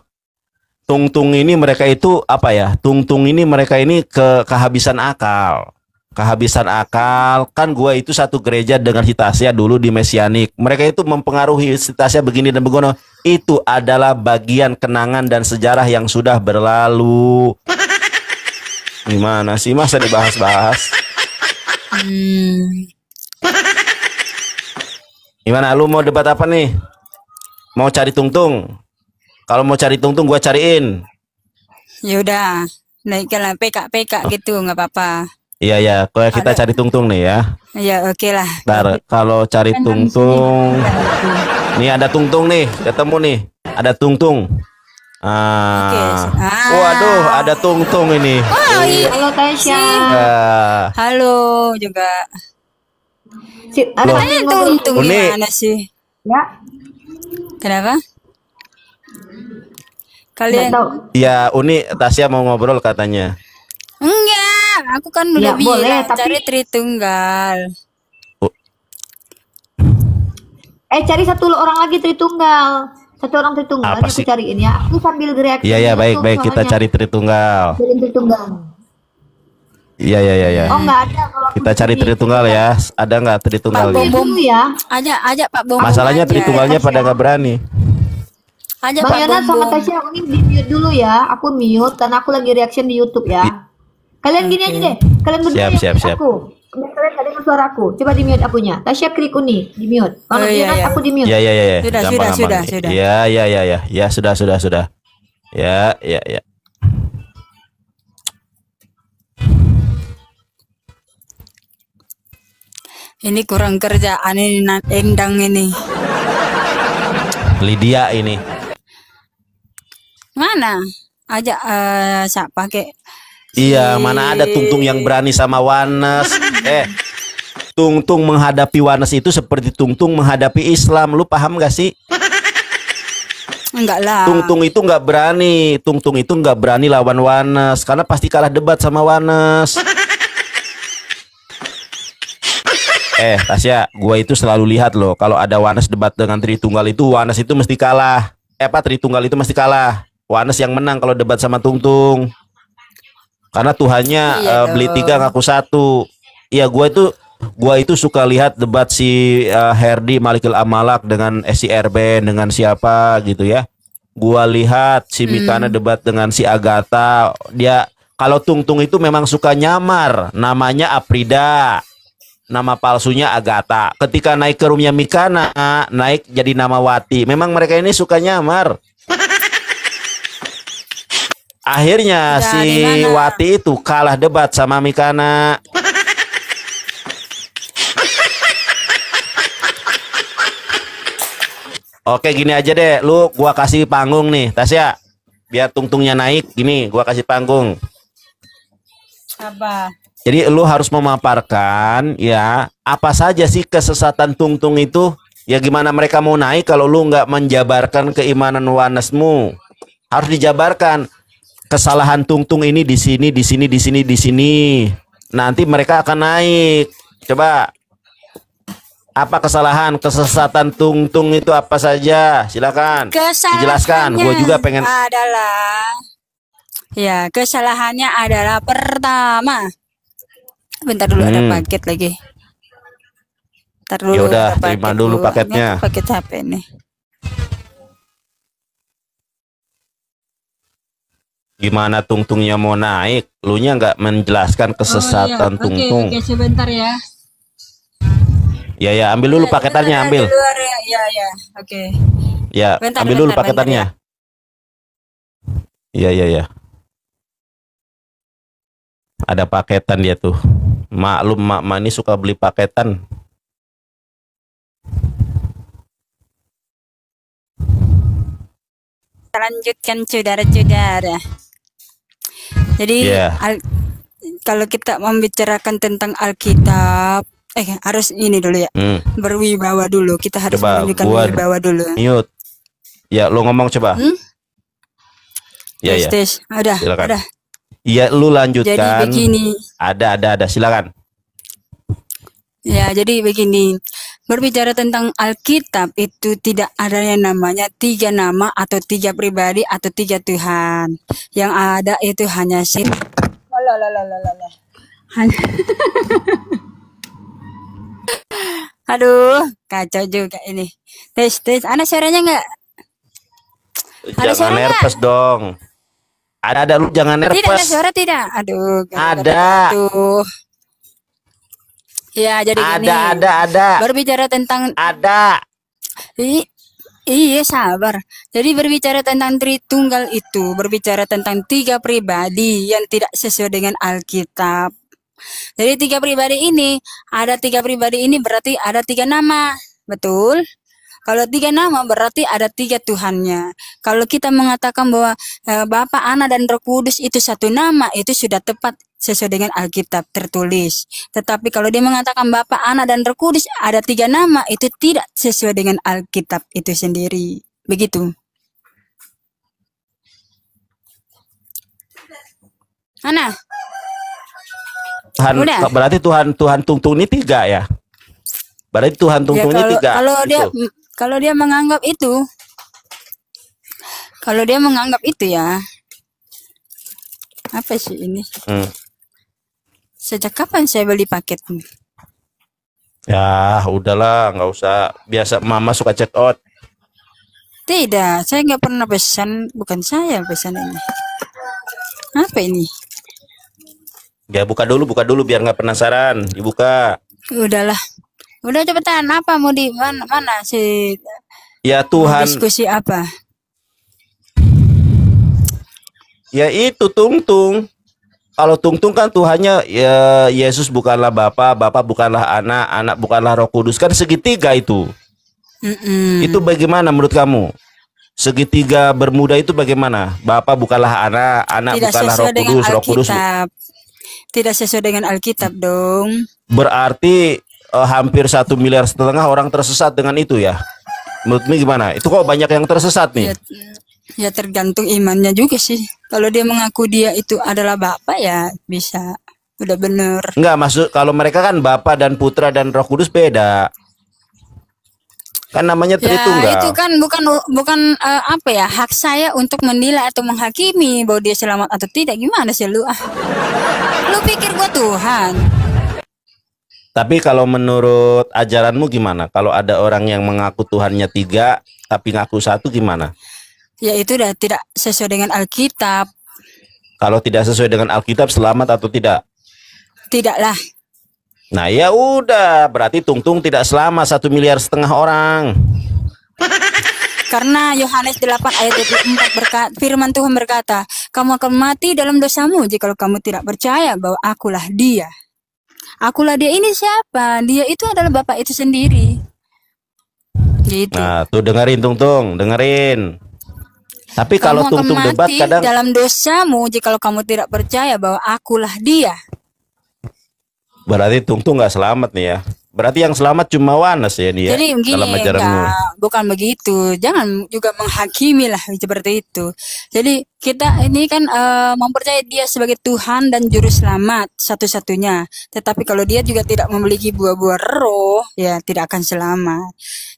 Tungtung ini mereka itu apa ya? Tungtung ini mereka ini kehabisan akal. Kehabisan akal. Kan gua itu satu gereja dengan si Tasya dulu di Mesianik. Mereka itu mempengaruhi si Tasya begini dan begono. Itu adalah bagian kenangan dan sejarah yang sudah berlalu. Gimana sih, masa dibahas-bahas? Gimana, lu mau debat apa nih? Mau cari Tungtung? Kalau mau cari Tungtung gua cariin. Ya udah, naikkan PK gitu, nggak apa-apa. Iya, kalau kita cari Tungtung nih ya. Iya, oke lah. Ntar kalau cari Tungtung. Nih ada Tungtung nih, ketemu nih. Ada Tungtung. Waduh, ada Tungtung ini. Oh, iya. Halo Tasya. Halo juga. Katanya Tungtung gimana sih? Ya. Kenapa? Kalian? Ya, Uni Tasya mau ngobrol katanya. Enggak, aku kan udah bilang cari Tritunggal. Cari satu orang lagi Tritunggal. Satu orang Tritunggal aku cariin ya. Aku sambil reaksi. Iya, baik kita cari Tritunggal. Cari Tritunggal. Iya. Oh, enggak ada kalau kita cari Tritunggal ya. Ada enggak Tritunggal? Pak Bom ya. Ajak Pak Bom. Masalahnya Tritunggalnya pada enggak berani. Ajak Bang Yonan sama Tasya, aku ini di mute dulu ya. Aku mute karena aku lagi reaction di YouTube ya. Kalian gini aja deh. Kalian berdua siap. aku. Kalian gak dengar suara aku. Coba di mute akunya. Tasya klik Uni di mute. Bang Yonan aku di mute. Iya. Sudah. Iya. Ya, sudah. Ya. Ini kurang kerjaan ini Endang ini. Lydia ini. Mana? Ajak siapa kek? Iya, mana ada Tungtung yang berani sama Wanes. Tungtung menghadapi Wanes itu seperti Tungtung menghadapi Islam. Lu paham gak sih? Enggak lah. Tungtung itu nggak berani. Tungtung itu nggak berani lawan Wanes karena pasti kalah debat sama Wanes. Tasya, gue itu selalu lihat loh kalau ada Wanes debat dengan Tritunggal itu Wanes itu mesti kalah. Tritunggal itu mesti kalah. Wanes yang menang kalau debat sama Tungtung. Karena Tuhannya beli 3 ngaku 1. Iya, gue itu suka lihat debat si Herdi Malikil Amalak dengan si Erben dengan siapa gitu ya. Gue lihat si Mikana debat dengan si Agatha. Dia kalau Tungtung itu memang suka nyamar. Namanya Aprida. Nama palsunya Agatha. Ketika naik ke roomnya Mikana, naik jadi nama Wati. Memang mereka ini suka nyamar. Akhirnya si Wati itu kalah debat sama Mikana. Oke, gini aja deh. Gua kasih panggung nih, Tasya. Biar Tungtungnya naik, gini, gua kasih panggung. Apa? Jadi lu harus memaparkan ya apa saja sih kesesatan Tungtung itu. Ya gimana mereka mau naik kalau lu nggak menjabarkan keimanan Wanasmu. Harus dijabarkan kesalahan Tungtung ini di sini, di sini, di sini, di sini. Nanti mereka akan naik. Coba apa kesalahan, kesesatan Tungtung itu apa saja? Silakan dijelaskan. Gue juga pengen. Adalah ya kesalahannya adalah pertama. Bentar dulu ada paket lagi. Bentar dulu. Ya udah terima dulu paketnya. Paket HP nih. Gimana Tungtungnya mau naik? Lu nya nggak menjelaskan kesesatan Tungtung. Oke, sebentar ya. Ya ambil dulu paketannya, ambil. Ya, oke. Ya, ambil dulu paketannya. Ya. Ada paketan dia tuh. Maklum mak ini suka beli paketan. Lanjutkan saudara-saudara. Jadi kalau kita membicarakan tentang Alkitab, harus ini dulu ya. Berwibawa dulu. Kita harus menunjukkan wibawa dulu. Mute. Ya, lu ngomong coba. Ya. Udah. Iya, lu lanjutkan. Jadi begini. Ada, silakan. Ya, jadi begini. Berbicara tentang Alkitab itu tidak ada yang namanya 3 nama atau 3 pribadi atau 3 Tuhan. Yang ada itu hanya Aduh, kacau juga ini. Tes, ada suaranya nggak? Jangan nervous dong. Ada lu jangan nervous. Tidak ada suara tidak? Aduh. Ada. Aduh. Ya, jadi ada. Berbicara tentang Iya, sabar. Jadi berbicara tentang Tritunggal itu, berbicara tentang 3 pribadi yang tidak sesuai dengan Alkitab. Jadi 3 pribadi ini, berarti ada 3 nama. Betul? Kalau 3 nama berarti ada 3 Tuhannya. Kalau kita mengatakan bahwa Bapa, Anak, dan Roh Kudus itu 1 nama, itu sudah tepat sesuai dengan Alkitab tertulis. Tetapi kalau dia mengatakan Bapa, Anak, dan Roh Kudus ada 3 nama, itu tidak sesuai dengan Alkitab itu sendiri. Begitu. Ana? Berarti Tuhan Tungtung ini 3 ya? Berarti Tuhan Tungtung ini 3. Kalau dia menganggap itu, ya, apa sih ini? Sejak kapan saya beli paket? Ya, udahlah, nggak usah. Biasa Mama suka check out. Tidak, saya nggak pernah pesan. Bukan saya pesan ini. Apa ini? Ya, buka dulu biar nggak penasaran. Dibuka. Udahlah. Udah cepetan, apa mau di mana sih? Ya Tuhan. Diskusi apa? Ya itu Tungtung. Kalau Tungtung kan Tuhannya ya Yesus bukanlah Bapa, Bapa bukanlah Anak, Anak bukanlah Roh Kudus. Kan segitiga itu. Itu bagaimana menurut kamu? Segitiga bermuda itu bagaimana? Bapa bukanlah Anak, Anak bukanlah Roh Kudus, Roh Kudus. Tidak sesuai dengan Alkitab dong. Berarti hampir 1,5 miliar orang tersesat dengan itu ya. Menurutmu gimana? Itu kok banyak yang tersesat nih? Ya tergantung imannya juga sih. Kalau dia mengaku dia itu adalah Bapa ya bisa. Udah bener. Enggak, maksud kalau mereka kan Bapa dan Putra dan Roh Kudus beda. Kan namanya Tritunggal. Ya, itu kan bukan apa ya, hak saya untuk menilai atau menghakimi bahwa dia selamat atau tidak. Gimana sih lu? Lu pikir gua Tuhan? Tapi kalau menurut ajaranmu gimana? Kalau ada orang yang mengaku Tuhannya 3 tapi ngaku 1 gimana? Ya itu udah tidak sesuai dengan Alkitab. Kalau tidak sesuai dengan Alkitab selamat atau tidak? Tidaklah. Nah ya udah, berarti Tungtung tidak selamat 1,5 miliar orang. Karena Yohanes 8 ayat 24 berkata, firman Tuhan berkata, kamu akan mati dalam dosamu jika kamu tidak percaya bahwa akulah dia. Akulah dia ini siapa? Dia itu adalah Bapa itu sendiri. Gitu. Nah, tuh dengerin Tungtung, dengerin. Tapi kalau Tungtung debat kadang dalam dosamu jika kamu tidak percaya bahwa akulah dia. Berarti Tungtung nggak selamat nih ya. Berarti yang selamat cuma Wanes ya dia. Jadi begini, dalam ajaranmu. Bukan begitu. Jangan juga menghakimi lah seperti itu. Jadi kita ini kan mempercayai dia sebagai Tuhan dan juru selamat satu-satunya. Tetapi kalau dia juga tidak memiliki buah-buah roh, ya tidak akan selamat.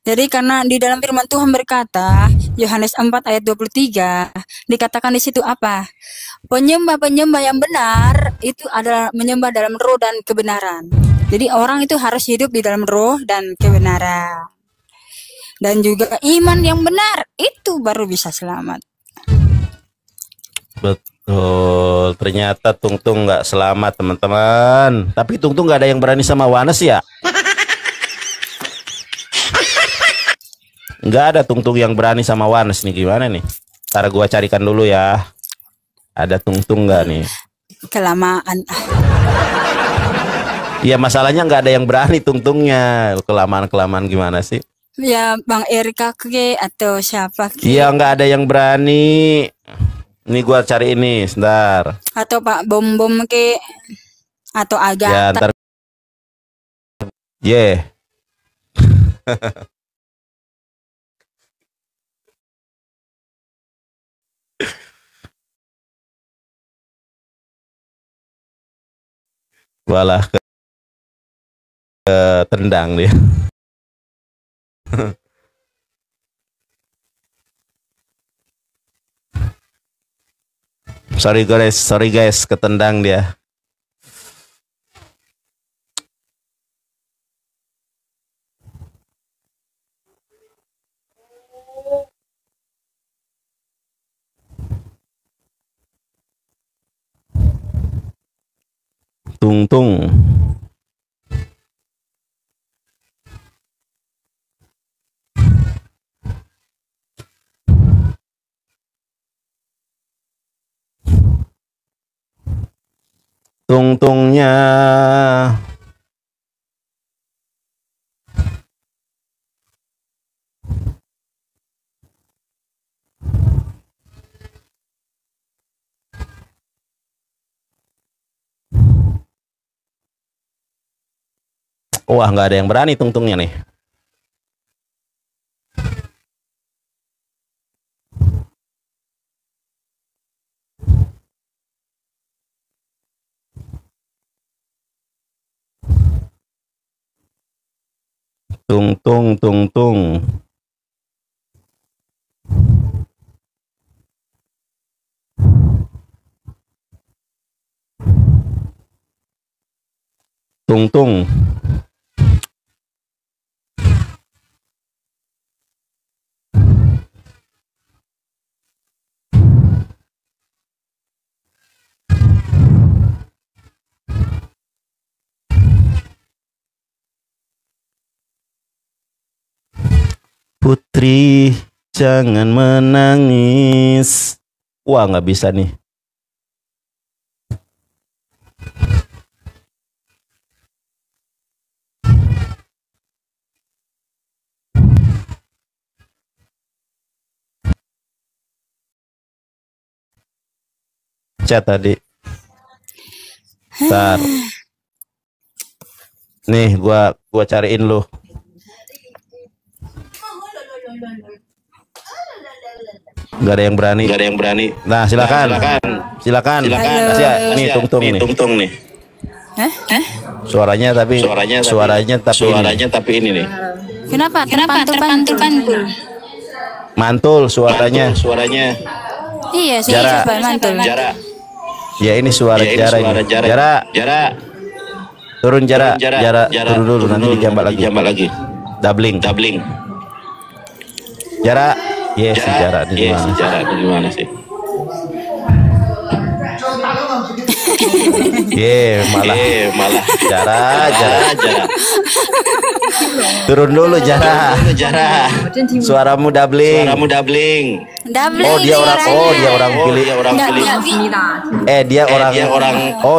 Jadi karena di dalam firman Tuhan berkata, Yohanes 4 ayat 23, dikatakan di situ apa? Penyembah-penyembah yang benar itu adalah menyembah dalam roh dan kebenaran. Jadi orang itu harus hidup di dalam roh dan kebenaran. Dan juga iman yang benar, itu baru bisa selamat. Betul, ternyata Tungtung nggak selamat teman-teman. Tapi Tungtung nggak ada yang berani sama Wanes ya? Nggak ada Tungtung yang berani sama Wanes nih, gimana nih? Ntar gua carikan dulu ya. Ada Tungtung nggak nih? Kelamaan. Iya, masalahnya nggak ada yang berani Tungtungnya. Kelamaan gimana sih? Ya Bang Erika ke atau siapa ke? Iya, nggak ada yang berani. Ini gua cari ini, sebentar. Atau Pak Bom ke atau Agatha. Ya, ntar. Yeah. Walah tendang dia. Sorry guys, ketendang dia. Tungtung. Tungtungnya. Wah, nggak ada yang berani Tungtungnya nih. Tungtung. Tungtung. Putri, jangan menangis. Wah, nggak bisa nih. Chat tadi. Bentar. Nih, gua cariin lu. Gak ada yang berani. Nah, silakan. Nih Tungtung nih. Suaranya tapi ini nih. Kenapa terpantul? Mantul suaranya. Iya, siapa mantul? Ya, ini suara Jara ini. Jara. Turun Jara. Turun dulu, nanti dijambak lagi. Doubling. Jara. Yes, si Jara gimana sih? Malah Jara. Turun dulu Jara. Suaramu doubling. Oh, dia orang pilih.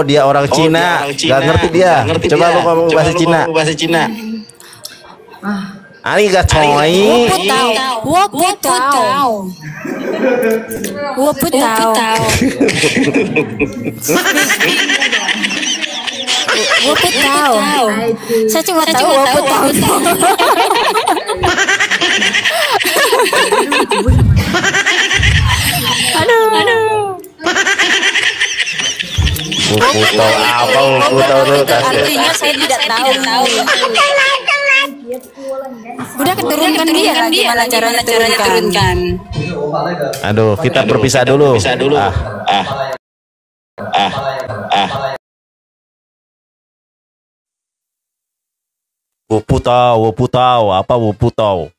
Dia orang Cina. Gak ngerti dia. Coba lu ngomong bahasa Cina. Arigatou. Wo putau. Wuputau. Saya cuma tahu Wuputau. Aduh. Wuputau apa Wuputau tuh? Artinya saya tidak tahu. Udah keturunkan dia kan gimana caranya turunkan. Aduh, kita berpisah dulu. Wuputau, apa Wuputau?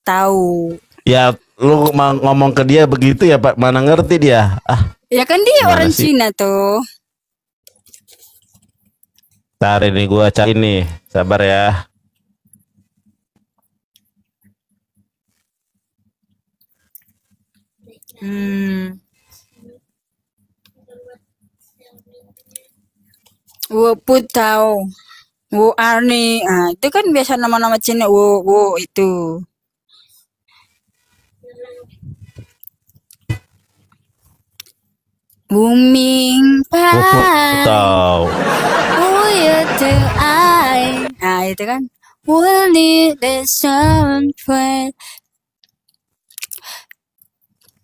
Tahu. Ya, lu ngomong ke dia begitu ya, Pak. Mana ngerti dia? Ya kan dia orang Cina tuh. Ntar ini gua cari nih. Sabar ya. Wuputau. Wu Arni. Itu kan biasa nama-nama Cina. Wu itu. Booming Wuputau. Itu kan.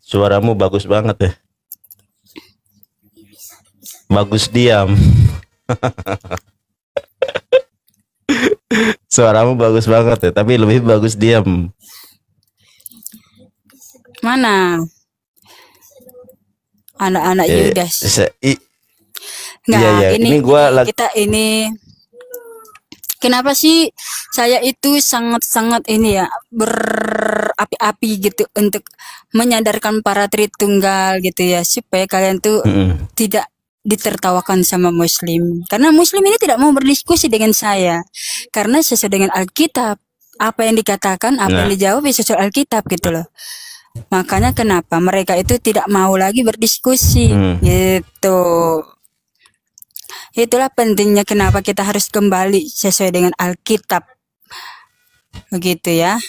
Suaramu bagus banget ya. Bagus diam. Suaramu bagus banget ya, tapi lebih bagus diam. Mana? Anak-anak Yudas. Iya. Ini gua kita ini kenapa sih saya itu sangat ini ya berapi-api gitu untuk menyadarkan para Tritunggal gitu ya, supaya kalian tuh tidak ditertawakan sama Muslim, karena Muslim ini tidak mau berdiskusi dengan saya karena sesuai dengan Alkitab, apa yang dikatakan, apa yang dijawab sesuai Alkitab gitu loh. Makanya kenapa mereka itu tidak mau lagi berdiskusi gitu. Itulah pentingnya kenapa kita harus kembali sesuai dengan Alkitab. Begitu ya.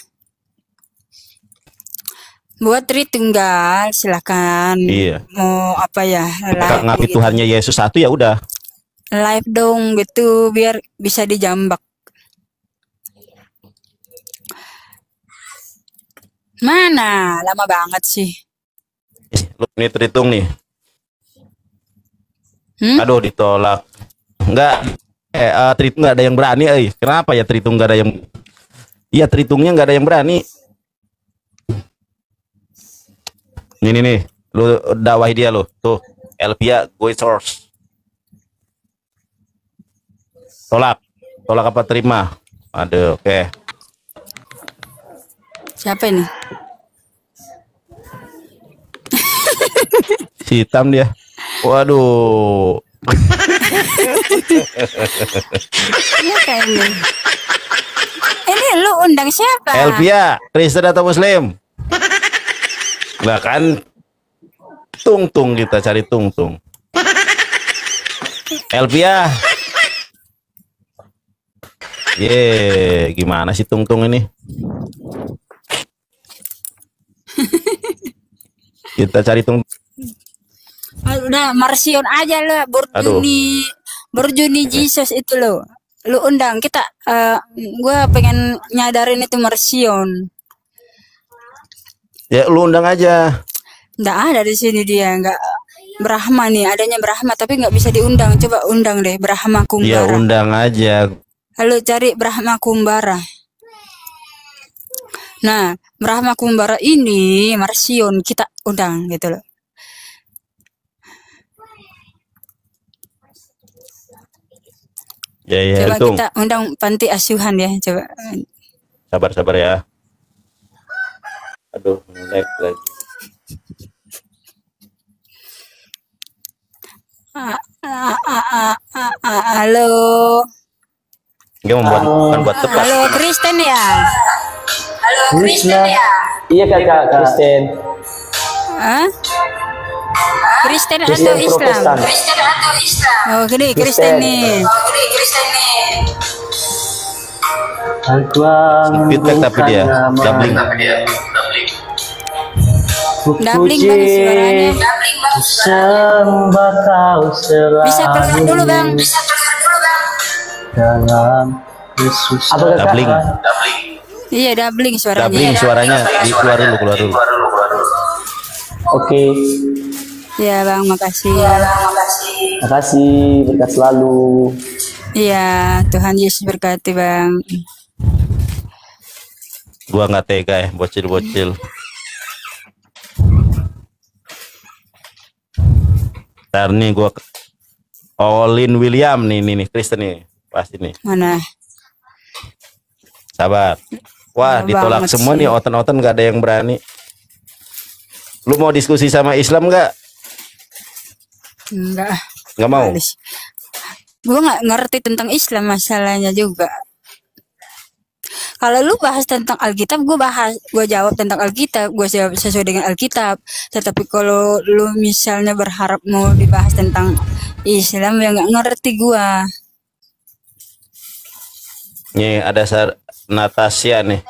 Buat Tritunggal silakan. Iya. Mau apa ya? Ngaku gitu. Tuhannya Yesus satu ya udah. Live dong gitu biar bisa dijambak. Mana? Lama banget sih. Lu ini Tritung nih. Aduh, ditolak. Enggak. Tritung nggak ada yang berani, Kenapa ya Tritung nggak ada yang? Iya, Tritungnya nggak ada yang berani. Nih. Lu dakwahi dia lo. Tuh, Elvia Goisors. Tolak apa terima? Aduh, oke. Siapa ini? Si hitam dia. Waduh. Ini lu undang siapa? Elvia, Kristen atau Muslim? Nah kan, Tung kita cari Tung. Elvia. Gimana sih Tung ini? Kita cari Tung. Udah Marsion aja lah, Borjuni Jesus itu lo. Lu undang kita, gue pengen nyadarin itu Marsion. Ya lu undang aja. Nggak ada di sini dia, nggak. Brahma nih, adanya Brahma tapi nggak bisa diundang. Coba undang deh Brahma Kumbara. Ya undang aja. Lalu cari Brahma Kumbara. Nah, Brahma Kumbara ini Marsion kita undang gitu loh. Ya, coba Tung. kita undang panti asuhan ya, coba. Sabar ya. Aduh, naik lagi. Halo. Dia bukan buat tepat. Halo Kristen ya. Iya kakak, Kristen. Hah? Kristen atau Kristen Islam? Protestan. Oh, gini Kristen nih. Feedback tapi dia doubling. Doubling bang suaranya. Sembah kau selalu. Bisa keluar dulu bang. Dalam Yesus. Doubling. Iya doubling suaranya. Doubling suaranya. Keluar dulu. Oke. Ya bang, makasih. Makasih, berkat selalu. Iya, Tuhan Yesus berkati bang. Gua nggak tega ya, bocil. Ntar nih gua Olin William nih Kristen nih pasti nih. Mana? Sabar. Wah, ditolak semua sih. Nih oten-oten nggak ada yang berani. Lu mau diskusi sama Islam nggak? Nggak mau. Gue nggak ngerti tentang Islam masalahnya juga. Kalau lu bahas tentang Alkitab, gue jawab tentang Alkitab, gue jawab sesuai dengan Alkitab. Tetapi kalau lu misalnya berharap mau dibahas tentang Islam, ya nggak ngerti gue. Nih ada Natasha nih.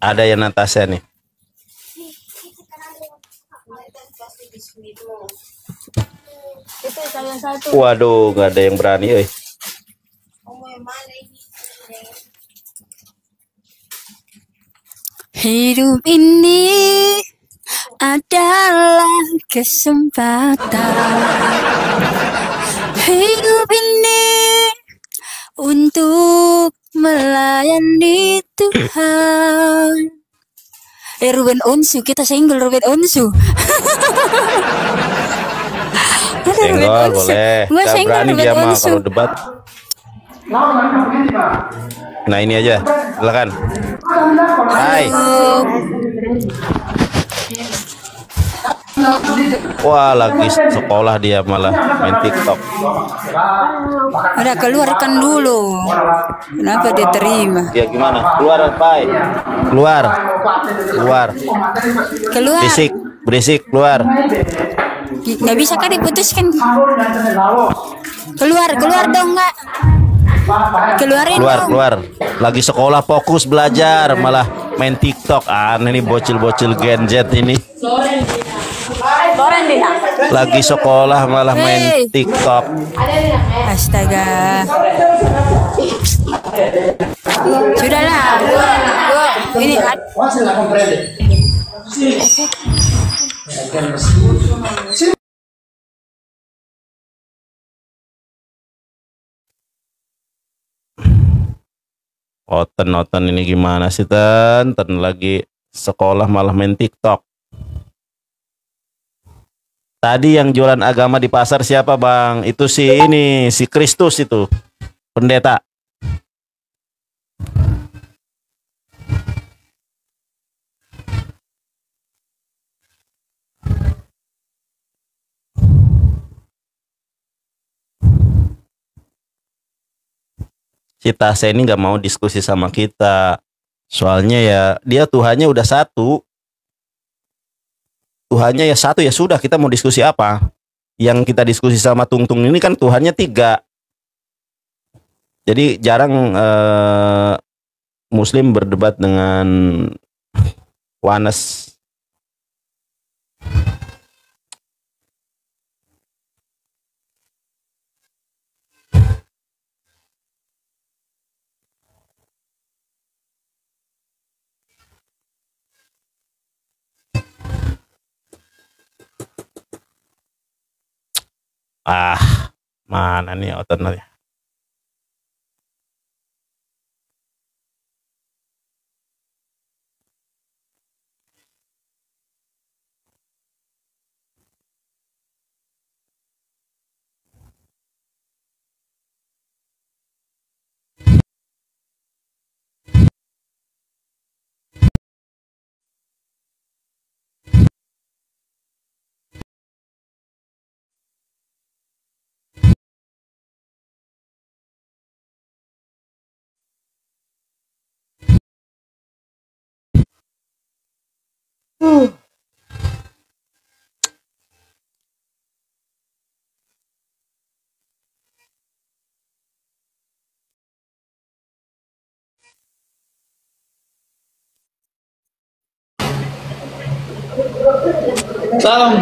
Ada yang Natasha nih. Waduh, gak ada yang berani, Hidup ini adalah kesempatan. Hidup ini untuk melayani Tuhan. Ruben Onsu, kita single Ruben Onsu. Senggol boleh. Gak berani dia mah kalau debat. Nah ini aja, silakan. Hai. Wah lagi sekolah dia malah main TikTok. Udah keluarkan dulu. Kenapa dia terima? Ya gimana? Keluar Pai. Keluar. Berisik keluar. Nggak bisa kan diputuskan. Keluar dong nggak. Keluar. Lagi sekolah fokus belajar malah main TikTok. Aneh nih bocil-bocil Gen Z ini. Lagi sekolah malah main TikTok. Astaga. Sudahlah. Ini Oten ini gimana sih Ten lagi sekolah malah main TikTok. Tadi yang jualan agama di pasar siapa bang? Itu si Kristus itu pendeta. Si Tasya ini nggak mau diskusi sama kita. Soalnya ya dia Tuhannya udah satu. Tuhannya ya satu, ya sudah, kita mau diskusi apa? Yang kita diskusi sama Tungtung ini kan Tuhannya 3. Jadi jarang Muslim berdebat dengan Wanes. Mana nih otennya? Salam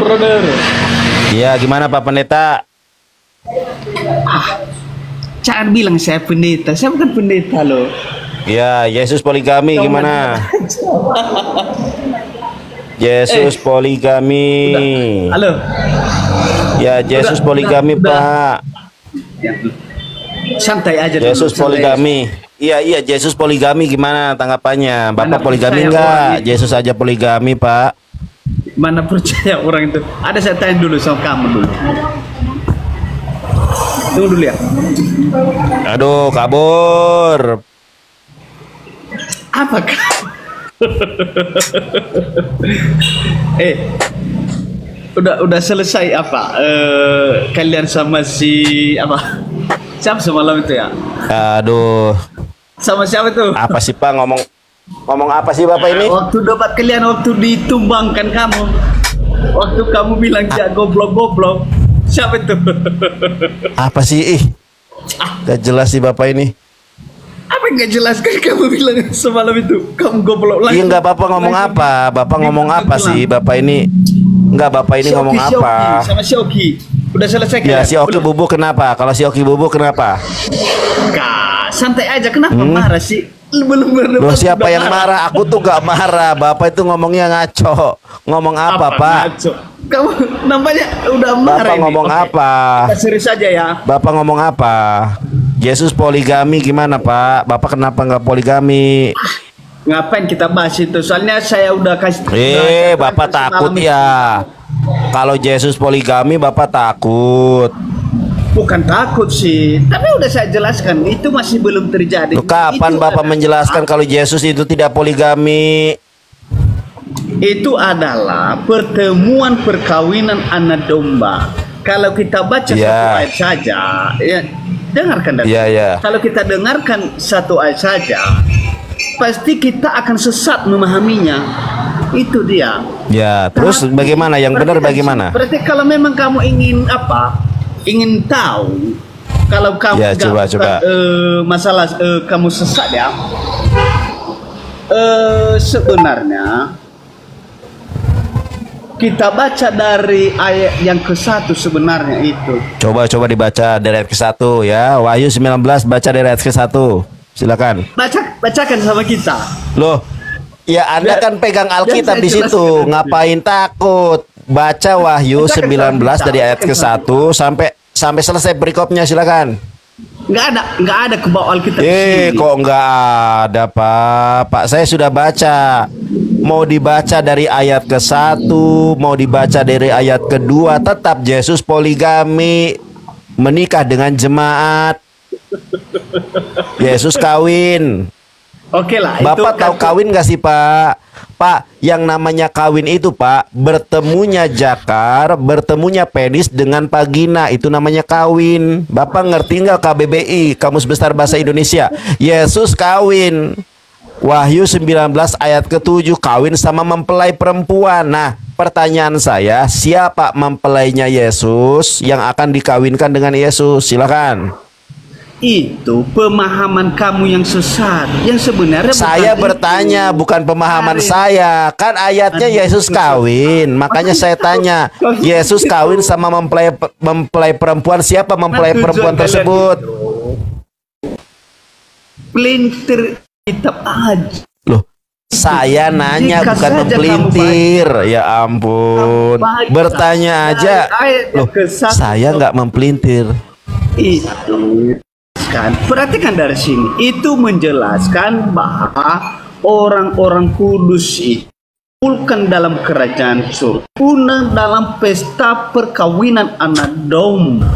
brother. Iya, gimana Pak Pendeta? Jangan bilang saya pendeta, saya bukan pendeta loh. Iya, Yesus poligami gimana? Yesus poligami. Halo. Ya, Yesus poligami Pak. Ya, santai aja. Yesus dulu, poligami. Iya, Yesus poligami gimana tanggapannya? Bapak poligami enggak? Yesus aja poligami Pak. Mana percaya orang itu? Ada saya tanya dulu sama kamu dulu. Tunggu dulu ya. Aduh, kabur. Apakah? Udah selesai apa? Kalian sama si apa? Siapa semalam itu ya? Aduh. Sama siapa tuh? Apa sih Pak ngomong apa sih Bapak ini? Waktu debat kalian, waktu ditumbangkan kamu, waktu kamu bilang jak goblok. Siapa itu? Apa sih? Gak jelas sih Bapak ini. Apa yang gak jelas kan kamu bilang semalam itu? Kamu goblok lagi. Iya enggak, Bapak ngomong apa? Bapak ngomong apa sih? Bapak ini enggak, Bapak ini ngomong apa? Sama si Oki. Udah selesai kan? Ya, si Oki bubuk kenapa? Kalau si Oki bubuk kenapa? Kak, santai aja. Kenapa marah sih? Belum Loh, siapa yang marah? Aku tuh gak marah. Bapak itu ngomongnya ngaco. Ngomong apa Pak? Ngaco? Kamu nampaknya udah marah. Bapak ini. ngomong apa? Kita serius aja ya. Bapak ngomong apa? Yesus poligami gimana Pak? Bapak kenapa nggak poligami? Ngapain kita bahas itu? Soalnya saya udah kasih. Bapak takut ya? Kalau Yesus poligami Bapak takut? Bukan takut sih, tapi udah saya jelaskan itu masih belum terjadi. Loh, kapan Bapak menjelaskan kalau Yesus itu tidak poligami? Itu adalah pertemuan perkawinan anak domba. Kalau kita baca satu ayat saja, ya dengarkan dari. Kalau kita dengarkan satu ayat saja, pasti kita akan sesat memahaminya. Itu dia. Ya, terus bagaimana? Yang benar bagaimana? Berarti kalau memang kamu ingin apa? Ingin tahu kalau kamu coba. Masalah kamu sesat ya. Sebenarnya kita baca dari ayat yang ke-1 sebenarnya itu. Coba dibaca dari ayat ke-1 ya. Wahyu 19 baca dari ayat ke-1. Silakan. Bacakan sama kita. Loh, ya Anda kan pegang Alkitab di situ. Ngapain takut? Baca Wahyu 19 dari ayat ke-1 sampai selesai perikopnya, silakan. Nggak ada ke bawah Alkitab. Kok nggak ada Pak? Saya sudah baca. Mau dibaca dari ayat ke-1, mau dibaca dari ayat ke-2, tetap Yesus poligami, menikah dengan jemaat. Yesus kawin. Oke lah. Bapak tahu kawin gak sih Pak? Pak, yang namanya kawin itu Pak, bertemunya jakar, bertemunya penis dengan vagina, itu namanya kawin. Bapak ngerti nggak KBBI, Kamus Besar Bahasa Indonesia? Yesus kawin. Wahyu 19 ayat ke-7, kawin sama mempelai perempuan. Nah, pertanyaan saya, siapa mempelainya Yesus yang akan dikawinkan dengan Yesus? Silakan. Itu pemahaman kamu yang sesat. Yang sebenarnya saya bertanya, bukan pemahaman saya. Kan ayatnya Yesus kawin. Makanya saya tanya, Yesus kawin sama mempelai perempuan. Siapa mempelai perempuan tersebut? Pelintir kitab aja. Loh, saya nanya bukan mempelintir. Ya ampun, bertanya aja. Loh, saya nggak mempelintir. Itu kan, perhatikan dari sini, itu menjelaskan bahwa orang-orang kudus itu bukan dalam kerajaan surga, dalam pesta perkawinan anak domba,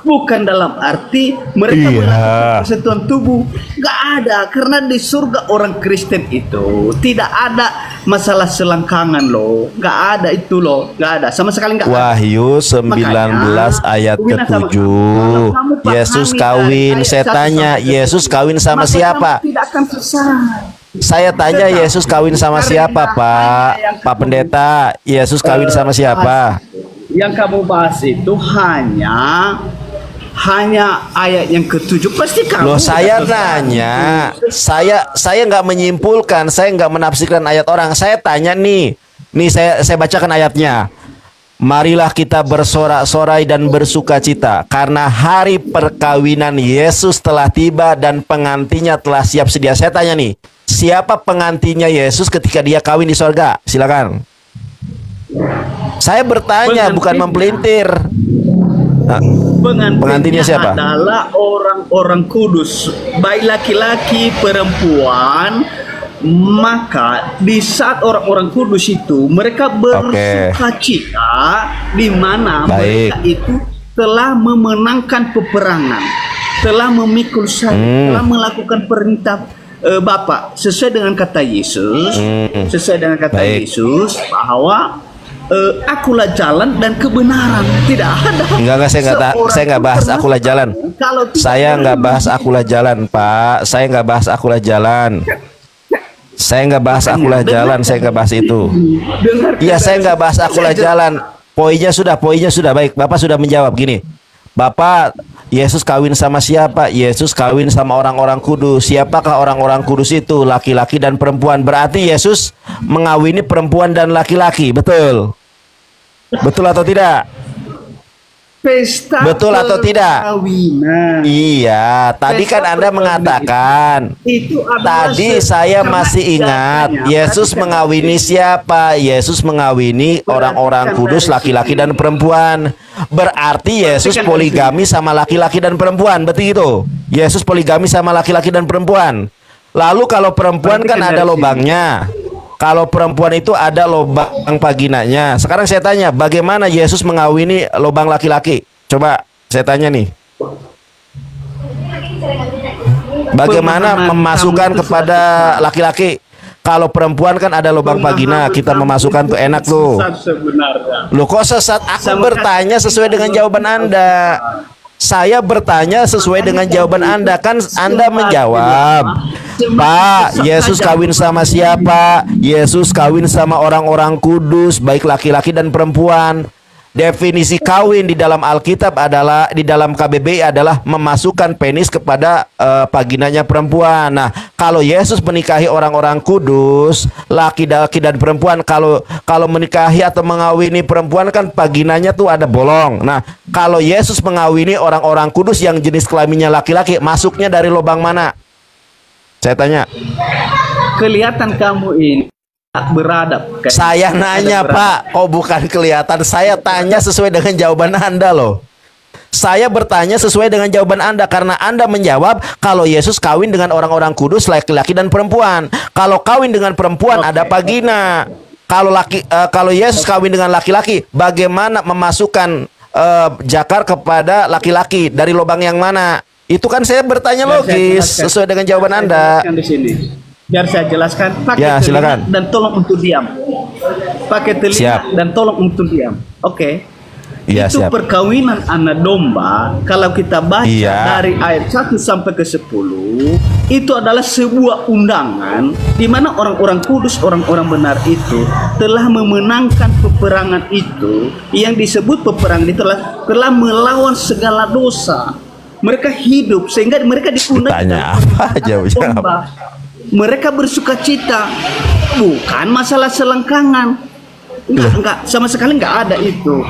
bukan dalam arti mereka melakukan persetujuan tubuh. Gak ada, karena di surga orang Kristen itu tidak ada masalah selangkangan loh, gak ada itu loh, gak ada sama sekali, gak ada. Wahyu 19 ayat ke-7, Yesus kawin. Saya tanya, Yesus kawin sama siapa? Tidak akan sesat. Saya tanya Yesus kawin sama siapa, Pak? Pak Pendeta, Yesus kawin sama siapa? Yang kamu bahas itu hanya ayat yang ke-7 pasti kamu. Loh, saya nanya, saya nggak menyimpulkan, saya nggak menafsirkan ayat orang. Saya tanya nih saya bacakan ayatnya. Marilah kita bersorak-sorai dan bersukacita karena hari perkawinan Yesus telah tiba dan pengantinnya telah siap sedia. Saya tanya nih, siapa pengantinnya Yesus ketika dia kawin di sorga? Silakan. Saya bertanya, bukan mempelintir. Nah, pengantinnya siapa? Adalah orang-orang kudus, baik laki-laki, perempuan. Maka di saat orang-orang kudus itu mereka bersukacita di mana mereka itu telah memenangkan peperangan, telah memikul salib, telah melakukan perintah Bapa sesuai dengan kata Yesus, Yesus bahwa akulah jalan dan kebenaran. Tidak ada. Enggak, saya nggak bahas akulah jalan. Saya nggak bahas akulah jalan, Pak. Saya nggak bahas akulah jalan. Saya nggak bahas akulah jalan, saya nggak bahas itu. Iya, saya nggak bahas akulah jalan. Poinnya sudah baik. Bapak sudah menjawab gini. Bapak, Yesus kawin sama siapa? Yesus kawin sama orang-orang kudus. Siapakah orang-orang kudus itu? Laki-laki dan perempuan. Berarti Yesus mengawini perempuan dan laki-laki. Betul? Betul atau tidak? Pesta betul atau tidak? Perkawinan. Iya, tadi kan Anda mengatakan. Tadi saya masih ingat Yesus mengawini siapa? Yesus mengawini orang-orang kudus, laki-laki dan perempuan. Berarti Yesus poligami sama laki-laki dan perempuan, betul itu? Yesus poligami sama laki-laki dan perempuan. Lalu kalau perempuan kan ada lubangnya. Kalau perempuan itu ada lubang vaginanya. Sekarang saya tanya, bagaimana Yesus mengawini lubang laki-laki? Coba saya tanya nih. Bagaimana memasukkan kepada laki-laki? Kalau perempuan kan ada lubang vagina, kita memasukkan tuh enak tuh. Loh, kok sesat? Aku bertanya sesuai dengan jawaban Anda. Saya bertanya sesuai dengan jawaban Anda. Kan Anda menjawab, Pak, Yesus kawin sama siapa? Yesus kawin sama orang-orang kudus, baik laki-laki dan perempuan. Definisi kawin di dalam Alkitab adalah, di dalam KBBI adalah memasukkan penis kepada vaginanya perempuan. Nah, kalau Yesus menikahi orang-orang kudus, laki-laki dan perempuan, kalau menikahi atau mengawini perempuan kan vaginanya tuh ada bolong. Nah, kalau Yesus mengawini orang-orang kudus yang jenis kelaminnya laki-laki, masuknya dari lubang mana? Saya tanya. Kelihatan kamu ini beradab. Saya nanya, Pak, kok bukan kelihatan? Saya tanya sesuai dengan jawaban Anda loh. Saya bertanya sesuai dengan jawaban Anda karena Anda menjawab kalau Yesus kawin dengan orang-orang kudus, laki-laki dan perempuan. Kalau kawin dengan perempuan ada vagina. Kalau Yesus kawin dengan laki-laki, bagaimana memasukkan jakar kepada laki-laki dari lubang yang mana? Itu kan saya bertanya logis sesuai dengan jawaban Anda. Di sini. Biar saya jelaskan, pakai telinga silakan. Dan tolong untuk diam. Pakai telinga dan tolong untuk diam. Oke. Ya, itu siap. Perkawinan anak domba, kalau kita baca dari ayat 1 sampai ke 10, itu adalah sebuah undangan di mana orang-orang kudus, orang-orang benar itu telah memenangkan peperangan itu. Yang disebut peperangan itu telah melawan segala dosa. Mereka hidup sehingga mereka diundang. Tanya apa jawab. Mereka bersuka cita, bukan masalah selengkangan. Enggak, sama sekali enggak ada itu.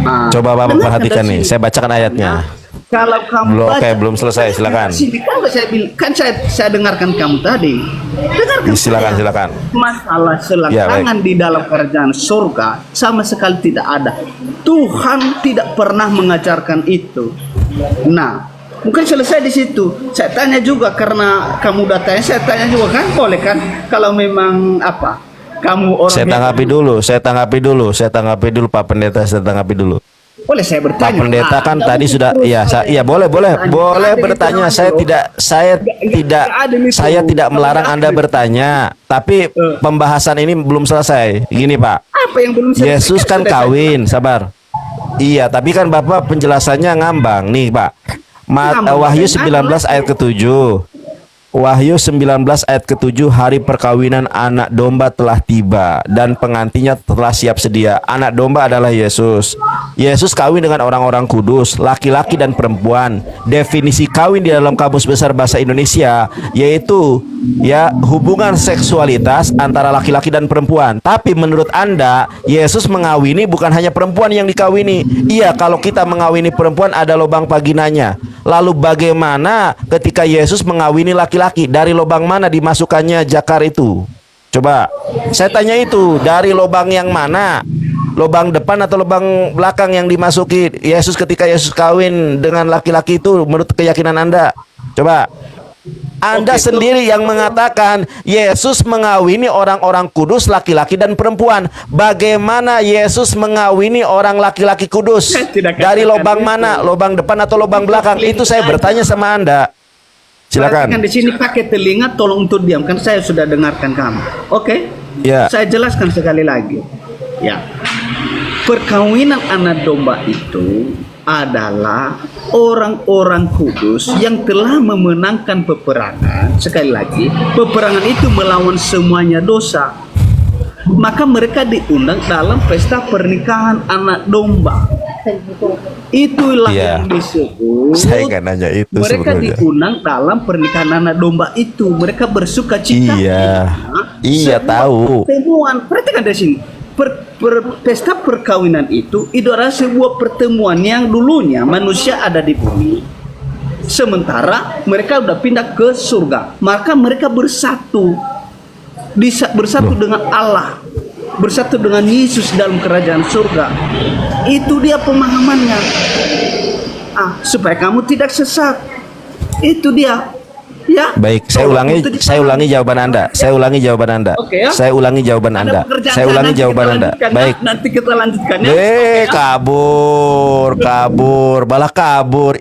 Nah, coba Bapak perhatikan nih, saya bacakan ayatnya. Kalau kamu belum selesai, silakan. Kan saya dengarkan kamu tadi. Dengarkan. Silakan. Masalah selengkangan di dalam kerajaan surga sama sekali tidak ada. Tuhan tidak pernah mengajarkan itu. Nah, mungkin selesai di situ. Saya tanya juga karena kamu udah tanya, saya tanya juga kan, boleh kan? Kalau memang apa? Kamu orang Saya tanggapi dulu Pak Pendeta, saya tanggapi dulu. Boleh saya bertanya? Pak Pendeta kan tadi sudah boleh bertanya. Saya tidak melarang Anda bertanya, tapi pembahasan ini belum selesai. Gini, Pak. Apa yang belum selesai? Yesus kan kawin, sabar. Iya, tapi kan Bapak penjelasannya ngambang nih, Pak. Wahyu 19 ayat ke-7. Wahyu 19 ayat ke-7, hari perkawinan anak domba telah tiba dan pengantinnya telah siap sedia. Anak domba adalah Yesus. Yesus kawin dengan orang-orang kudus, laki-laki dan perempuan. Definisi kawin di dalam Kamus Besar Bahasa Indonesia yaitu ya hubungan seksualitas antara laki-laki dan perempuan. Tapi menurut Anda, Yesus mengawini bukan hanya perempuan yang dikawini. Iya, kalau kita mengawini perempuan ada lubang vaginanya. Lalu bagaimana ketika Yesus mengawini laki-laki? Dari lubang mana dimasukkannya jakar itu? Coba saya tanya itu, dari lubang yang mana? Lubang depan atau lubang belakang yang dimasuki Yesus ketika Yesus kawin dengan laki-laki itu menurut keyakinan Anda? Coba. Anda sendiri yang mengatakan Yesus mengawini orang-orang kudus, laki-laki dan perempuan. Bagaimana Yesus mengawini orang laki-laki kudus? Dari lubang mana? Lubang depan atau lubang belakang? Itu saya bertanya sama Anda. Silakan. Kan di sini pakai telinga, tolong untuk diam, kan saya sudah dengarkan kamu. Oke? Ya. Saya jelaskan sekali lagi. Ya. Perkawinan anak domba itu adalah orang-orang kudus yang telah memenangkan peperangan. Sekali lagi, peperangan itu melawan semuanya dosa. Maka mereka diundang dalam pesta pernikahan anak domba. Itulah yang disebut. Saya nggak nanya itu. Mereka sebenarnya diundang dalam pernikahan anak domba itu. Mereka bersuka cita. Iya tahu. Pertemuan. Perhatikan dari sini. Pesta perkawinan itu adalah sebuah pertemuan yang dulunya manusia ada di bumi, sementara mereka udah pindah ke surga. Maka mereka bersatu, bersatu dengan Allah, bersatu dengan Yesus dalam kerajaan surga. Itu dia pemahamannya. Supaya kamu tidak sesat. Itu dia. Ya. Baik, saya ulangi jawaban Anda. Saya ulangi jawaban Anda. Oke, ya? Saya ulangi jawaban Anda. Saya ulangi jawaban Anda. Baik. Nanti kita lanjutkan ya. Kabur, malah kabur.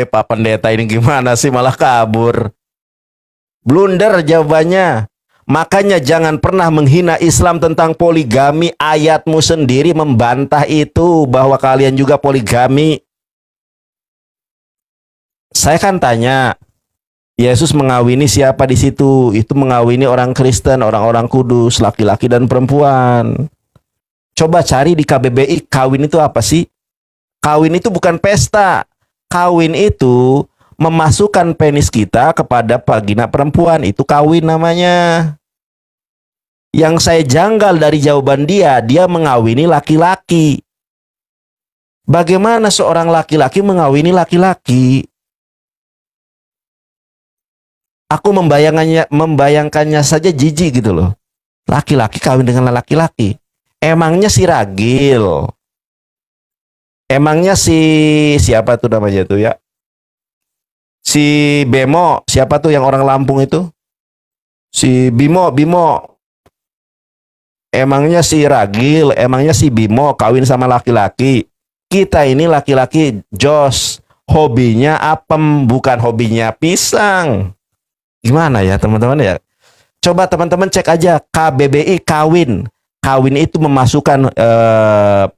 Pak Pendeta ini gimana sih malah kabur? Blunder jawabannya. Makanya jangan pernah menghina Islam tentang poligami. Ayatmu sendiri membantah itu, bahwa kalian juga poligami. Saya kan tanya, Yesus mengawini siapa di situ? Itu mengawini orang Kristen, orang-orang kudus, laki-laki dan perempuan. Coba cari di KBBI, kawin itu apa sih? Kawin itu bukan pesta. Kawin itu memasukkan penis kita kepada vagina perempuan. Itu kawin namanya. Yang saya janggal dari jawaban dia mengawini laki-laki. Bagaimana seorang laki-laki mengawini laki-laki? Aku membayangkannya saja jijik gitu loh. Laki-laki kawin dengan laki-laki. Emangnya si Ragil? Emangnya siapa tuh namanya tuh ya? Si Bemo, siapa tuh yang orang Lampung itu? Si Bimo. Emangnya si Ragil, emangnya si Bimo kawin sama laki-laki? Kita ini laki-laki jos, hobinya apem, bukan hobinya pisang. Gimana ya teman-teman ya? Coba teman-teman cek aja KBBI kawin. Kawin itu memasukkan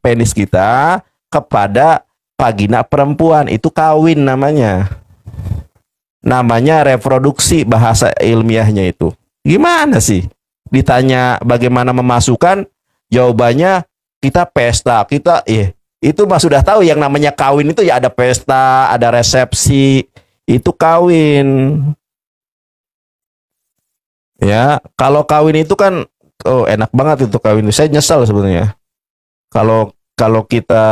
penis kita kepada vagina perempuan. Itu kawin namanya. Namanya reproduksi bahasa ilmiahnya itu. Gimana sih? Ditanya bagaimana memasukkan, jawabannya kita pesta. Itu mah sudah tahu yang namanya kawin itu ya ada pesta, ada resepsi. Itu kawin. Ya, kalau kawin itu kan enak banget itu kawin. Saya nyesal sebenarnya. Kalau kita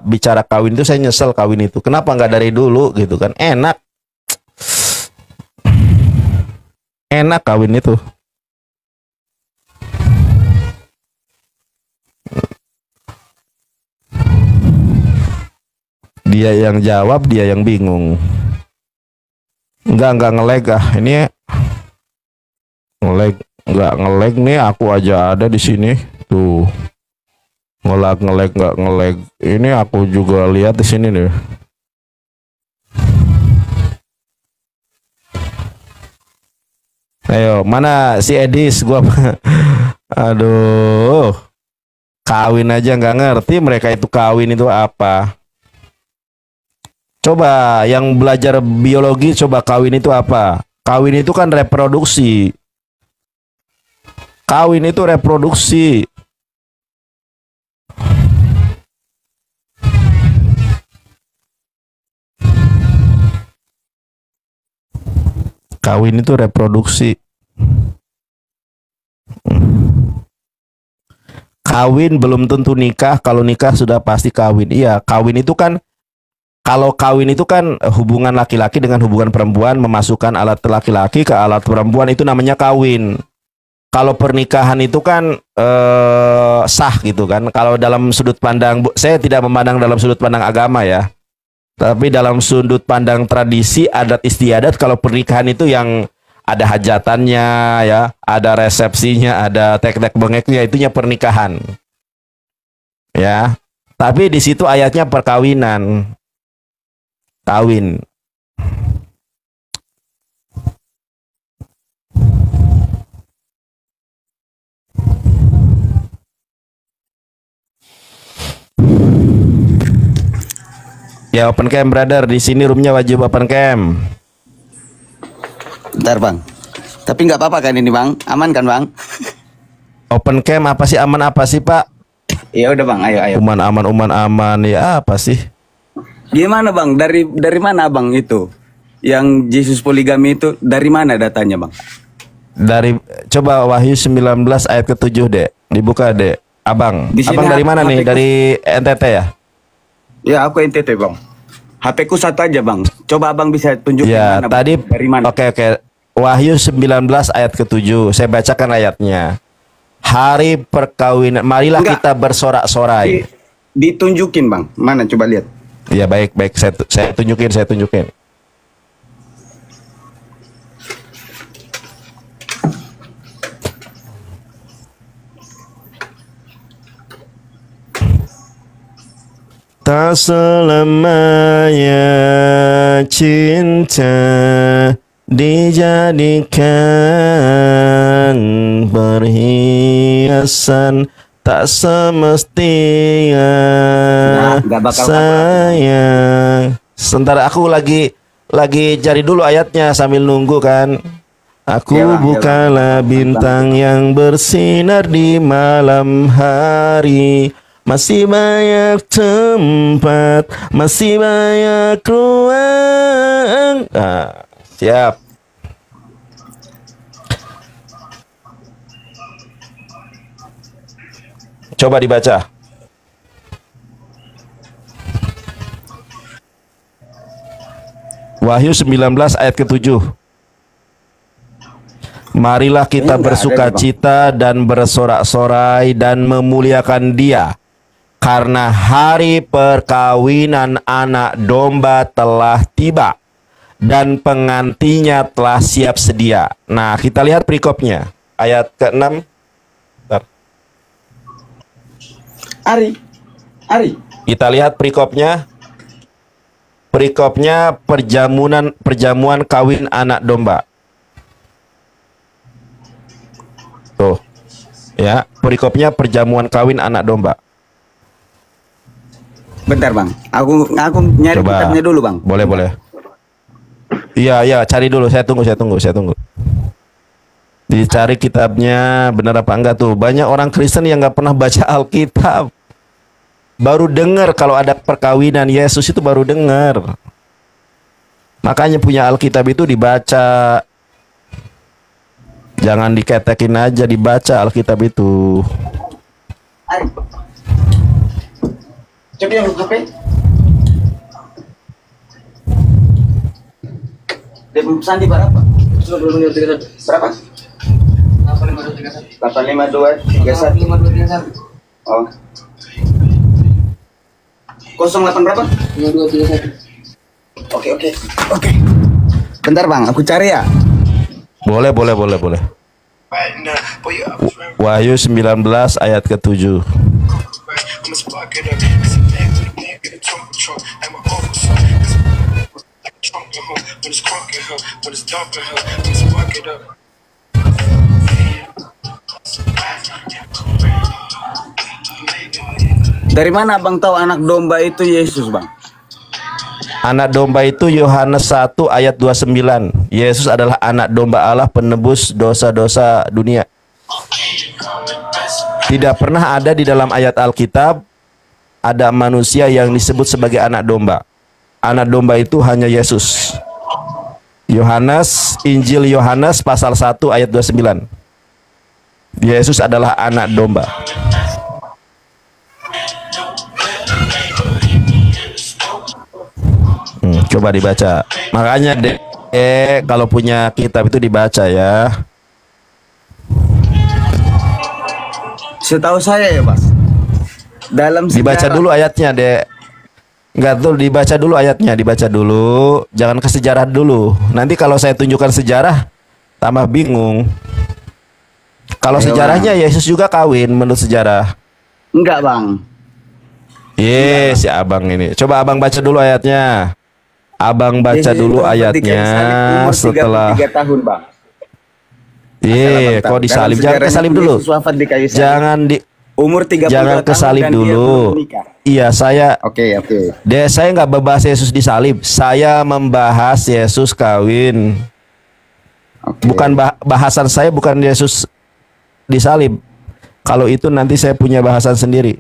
bicara kawin itu saya nyesal kawin itu. Kenapa nggak dari dulu gitu kan? Enak. Enak kawin itu. Dia yang jawab, dia yang bingung. Enggak ngelag ini nggak ngelag nih, aku aja ada di sini tuh. Ngelag nggak ngelag. Ini aku juga lihat di sini nih. Ayo, mana si Edis? Gua aduh. Kawin aja nggak ngerti mereka itu kawin itu apa. Coba yang belajar biologi coba kawin itu apa? Kawin itu kan reproduksi. Kawin itu reproduksi. Kawin itu reproduksi. Kawin belum tentu nikah, kalau nikah sudah pasti kawin. Iya, kawin itu kan, kalau kawin itu kan hubungan laki-laki dengan hubungan perempuan, memasukkan alat laki-laki ke alat perempuan, itu namanya kawin. Kalau pernikahan itu kan sah gitu kan. Kalau dalam sudut pandang, saya tidak memandang dalam sudut pandang agama ya, tapi dalam sudut pandang tradisi, adat istiadat, kalau pernikahan itu yang ada hajatannya ya, ada resepsinya, ada tek-tek bengeknya, itunya pernikahan. Ya. Tapi di situ ayatnya perkawinan. Kawin. Ya, open cam brother, di sini roomnya wajib open cam. Bentar bang, tapi nggak apa-apa kan ini bang, aman kan bang? Open cam apa sih, aman apa sih pak? Ya udah bang, ayo. Uman aman ya apa sih? Gimana bang? Dari mana bang itu? Yang Yesus poligami itu dari mana datanya bang? Dari coba Wahyu 19 ayat ke-7 dek, dibuka dek. Abang dari mana nih? Dari NTT ya? Ya aku NTT bang. HP ku satu aja bang. Coba abang bisa tunjukin ya, mana, tadi bang? Dari mana? Oke. Wahyu 19 ayat ke-7. Saya bacakan ayatnya. Hari perkawinan, marilah kita bersorak-sorai. Ditunjukin bang. Mana coba lihat. Ya baik. Saya tunjukin. Tak selamanya cinta dijadikan perhiasan, tak semestinya sayang. Sementara aku lagi cari dulu ayatnya sambil nunggu kan. Aku bukanlah bintang yang bersinar di malam hari. Masih banyak tempat, masih banyak ruang. Nah, siap. Coba dibaca. Wahyu 19 ayat ke-7. Marilah kita bersukacita dan bersorak-sorai dan memuliakan Dia, karena hari perkawinan anak domba telah tiba dan pengantinnya telah siap sedia. Nah, kita lihat perikopnya. Ayat ke-6. Ari. Kita lihat perikopnya. Perikopnya perjamuan kawin anak domba. Tuh. Ya, perikopnya perjamuan kawin anak domba. Bentar bang, aku nyari kitabnya dulu bang. Boleh. Iya, cari dulu. Saya tunggu. Dicari kitabnya, benar apa enggak tuh? Banyak orang Kristen yang nggak pernah baca Alkitab. Baru dengar kalau ada perkawinan Yesus itu baru dengar. Makanya punya Alkitab itu dibaca. Jangan diketekin aja, dibaca Alkitab itu. Coba yang HP. Sandi berapa? Berapa? 85231. Oh. 08 berapa? 5231. Oke. Bentar bang, aku cari ya. Boleh. Wahyu 19 ayat ke-7. Dari mana abang tahu anak domba itu Yesus bang? Anak domba itu Yohanes 1 ayat 29. Yesus adalah anak domba Allah penebus dosa-dosa dunia. Tidak pernah ada di dalam ayat Alkitab ada manusia yang disebut sebagai anak domba. Anak domba itu hanya Yesus. Injil Yohanes pasal 1 ayat 29. Yesus adalah anak domba. Coba dibaca. Makanya kalau punya kitab itu dibaca ya. Setahu saya ya, Mas. Dalam dibaca sejarah... dulu ayatnya, Dek. Enggak tuh, dibaca dulu ayatnya, dibaca dulu. Jangan ke sejarah dulu. Nanti kalau saya tunjukkan sejarah tambah bingung. Kalau sejarahnya Yesus juga kawin menurut sejarah. Enggak, Bang. Yes, si Abang ini. Coba Abang baca dulu ayatnya. Abang baca dulu ayatnya setelah 3 tahun, Bang. Iya, kok disalib? Jangan kesalib dulu. Jangan di umur 30 jangan kesalib dulu. Iya, saya. Oke. Saya nggak membahas Yesus disalib. Saya membahas Yesus kawin. Bukan bahasan saya bukan Yesus disalib. Kalau itu nanti saya punya bahasan sendiri.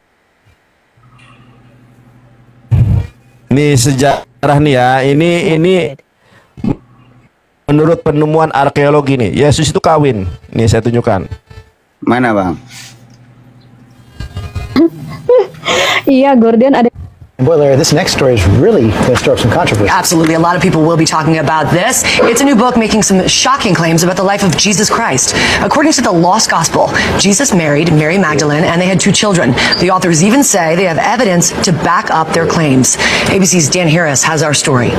Nih sejarah nih ya. Ini menurut penemuan arkeologi nih. Yesus itu kawin. Nih saya tunjukkan. Mana, Bang? Iya, Gordon ada. Boy, Larry, this next story is really going to stir up some controversy. Absolutely. A lot of people will be talking about this. It's a new book making some shocking claims about the life of Jesus Christ. According to the Lost Gospel, Jesus married Mary Magdalene and they had 2 children. The authors even say they have evidence to back up their claims. ABC's Dan Harris has our story.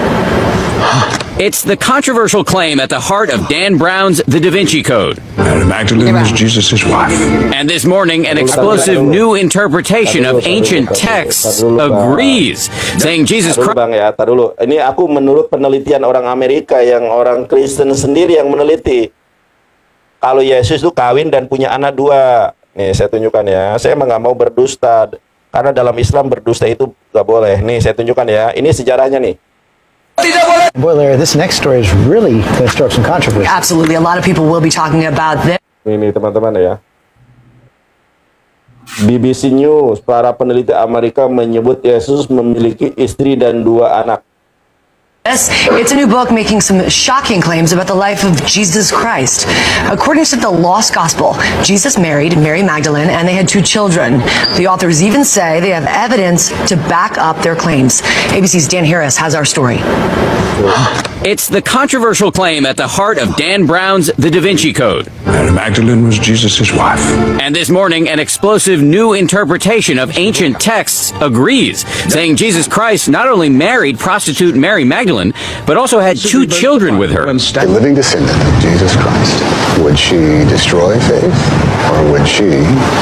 It's the controversial claim at the heart of Dan Brown's The Da Vinci Code. Mary Magdalene was Jesus' wife. And this morning, an explosive new interpretation of ancient texts agrees, saying Jesus Christ... Bang ya, tar dulu. Ini aku menurut penelitian orang Amerika yang orang Kristen sendiri yang meneliti. Kalau Yesus itu kawin dan punya anak 2. Nih, saya tunjukkan ya. Saya emang nggak mau berdusta. Karena dalam Islam berdusta itu nggak boleh. Nih, saya tunjukkan ya. Ini sejarahnya nih. Boy, Larry, this next story is really going to stir up some controversy. Absolutely. A lot of people will be talking about this. Ini teman-teman ya. BBC News, para peneliti Amerika menyebut Yesus memiliki istri dan 2 anak. It's a new book making some shocking claims about the life of Jesus Christ. According to the Lost Gospel, Jesus married Mary Magdalene and they had 2 children. The authors even say they have evidence to back up their claims. ABC's Dan Harris has our story. It's the controversial claim at the heart of Dan Brown's The Da Vinci Code. Mary Magdalene was Jesus' wife. And this morning, an explosive new interpretation of ancient texts agrees, saying Jesus Christ not only married prostitute Mary Magdalene, but also had 2 children with her. A living descendant of Jesus Christ. Would she destroy faith, or would she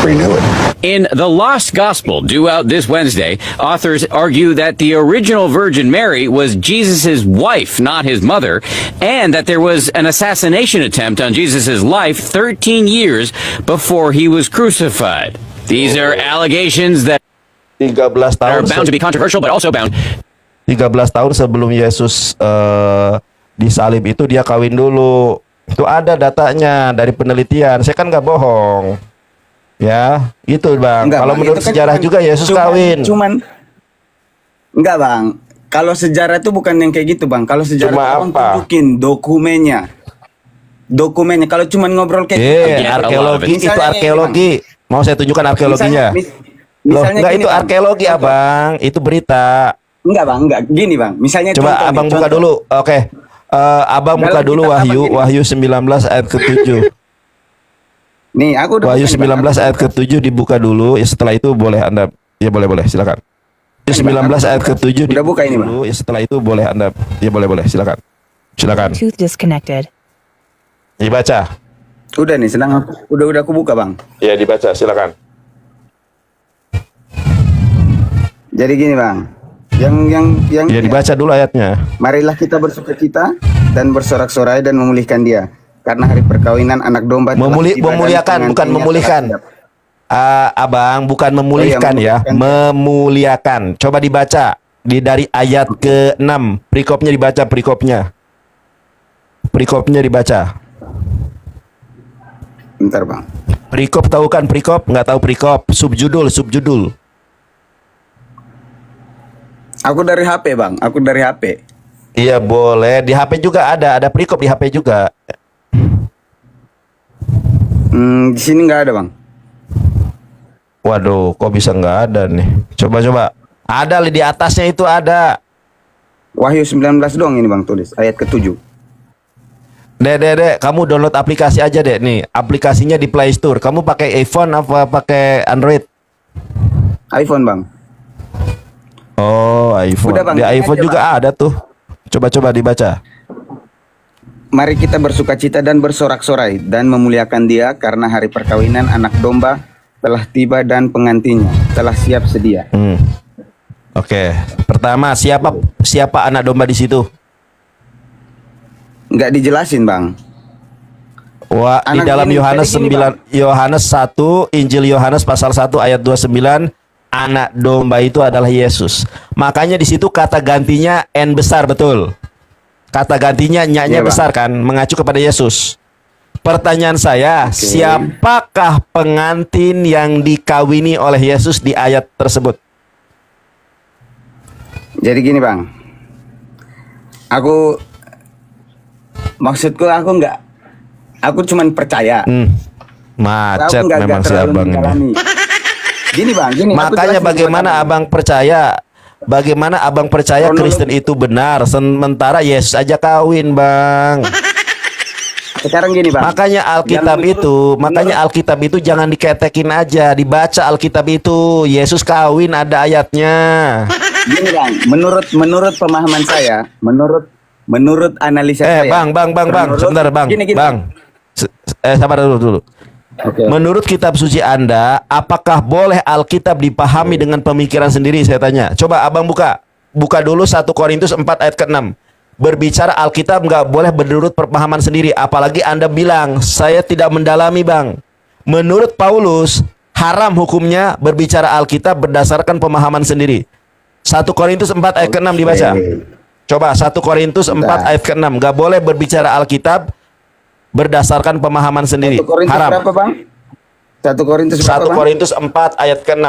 renew it? In The Lost Gospel, due out this Wednesday, authors argue that the original Virgin Mary was Jesus' wife, not his mother, and that there was an assassination attempt on Jesus' life 13 years before he was crucified. These are allegations that 13 are bound to be controversial, but also bound. 13 tahun sebelum Yesus disalib itu dia kawin dulu. Itu ada datanya dari penelitian. Saya kan nggak bohong. Ya, itu Bang. Kalau menurut sejarah juga Yesus kawin. Enggak, Bang. Kalau sejarah itu bukan yang kayak gitu, Bang. Kalau sejarah Bang tunjukin dokumennya. Kalau cuma ngobrol kayak arkeologi itu arkeologi. Mau saya tunjukkan arkeologinya. Enggak, itu arkeologi, Abang. Itu berita. Enggak, Bang. Enggak. Gini, Bang. Misalnya coba Abang buka dulu. Oke. Abang buka dulu Wahyu 19 ayat ke-7. Nih, aku udah Wahyu 19 ayat ke-7 dibuka dulu. Ya, setelah itu boleh Anda. Ya, boleh, silakan. 19 ayat ke-7 udah buka ini, Bang. Ya, setelah itu boleh Anda. Ya, boleh, silakan. Tooth disconnected. Dibaca. Udah nih, udah aku buka, Bang. Ya, dibaca, silakan. Jadi gini, Bang. Yang ya, dibaca dulu ayatnya. Marilah kita bersukacita dan bersorak-sorai dan memulihkan dia, karena hari perkawinan anak domba memuliakan, bukan memulihkan. Abang, bukan memulihkan ya, memuliakan. Coba dibaca. dari ayat ke-6. Perikopnya dibaca, perikopnya. Perikopnya dibaca. Bentar bang. Perikop tahu kan perikop? Nggak tahu perikop. Subjudul, subjudul. Aku dari HP bang, aku dari HP. Iya boleh, di HP juga ada perikop di HP juga. Di sini nggak ada bang. Waduh, kok bisa nggak ada nih? Coba. Ada di atasnya itu ada. Wahyu 19 doang ini bang, tulis ayat ke-7. Dek, kamu download aplikasi aja deh nih. Aplikasinya di Play Store. Kamu pakai iPhone apa pakai Android? iPhone bang. Oh, iPhone. Udah, bang, di iPhone aja, juga bang. ada tuh. Coba dibaca. Mari kita bersukacita dan bersorak-sorai dan memuliakan Dia karena hari perkawinan anak domba telah tiba dan pengantinnya telah siap sedia. Oke. Pertama, siapa anak domba di situ? Nggak dijelasin bang. Wah, di dalam Yohanes 9, Yohanes 1, Injil Yohanes pasal 1 ayat 29, anak domba itu adalah Yesus. Makanya di situ kata gantinya N besar, betul. Kata gantinya nya-nya besar kan, mengacu kepada Yesus. Pertanyaan saya, siapakah pengantin yang dikawini oleh Yesus di ayat tersebut? Jadi gini bang, maksudku aku cuman percaya. Macet memang si abang ini. Gini bang, makanya bagaimana abang percaya? Bagaimana abang percaya Kristen itu benar, sementara Yesus aja kawin bang? Sekarang gini bang. Makanya Alkitab itu jangan diketekin aja, dibaca Alkitab itu. Yesus kawin ada ayatnya. Gini bang, menurut pemahaman saya, menurut analisa saya. Bang, sebentar bang. Gini. Bang, sabar dulu. Okay. Menurut kitab suci Anda, apakah boleh Alkitab dipahami dengan pemikiran sendiri? Saya tanya. Coba abang buka dulu 1 Korintus 4 ayat ke-6. Berbicara Alkitab nggak boleh menurut pemahaman sendiri. Apalagi Anda bilang, saya tidak mendalami bang. Menurut Paulus, haram hukumnya berbicara Alkitab berdasarkan pemahaman sendiri. 1 Korintus 4 ayat ke-6 dibaca. Coba 1 Korintus 4 ayat ke-6. Nggak boleh berbicara Alkitab berdasarkan pemahaman sendiri. 1 Korintus haram. berapa bang? 1 Korintus berapa, 1 Korintus 4 ayat ke-6.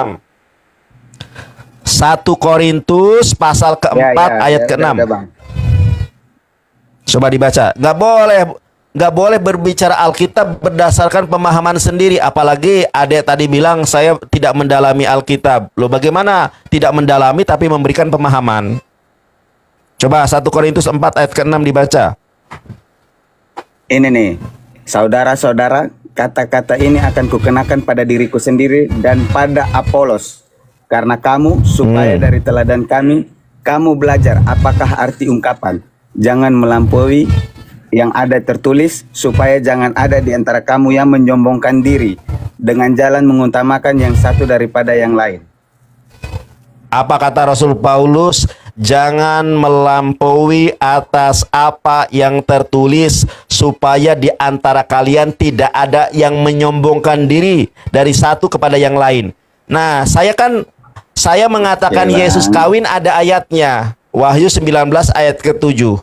1 Korintus pasal ke-4 ayat ke-6. Coba dibaca. Nggak boleh berbicara Alkitab berdasarkan pemahaman sendiri. Apalagi adek tadi bilang saya tidak mendalami Alkitab. Loh bagaimana tidak mendalami tapi memberikan pemahaman? Coba 1 Korintus 4 ayat ke-6 dibaca. Ini nih, saudara-saudara, kata-kata ini akan kukenakan pada diriku sendiri dan pada Apolos. Karena kamu, supaya dari teladan kami, kamu belajar apakah arti ungkapan. Jangan melampaui yang ada tertulis, supaya jangan ada di antara kamu yang menyombongkan diri dengan jalan mengutamakan yang satu daripada yang lain. Apa kata Rasul Paulus? Jangan melampaui atas apa yang tertulis, supaya di antara kalian tidak ada yang menyombongkan diri dari satu kepada yang lain. Nah, saya mengatakan Yesus kawin ada ayatnya. Wahyu 19 ayat ke-7.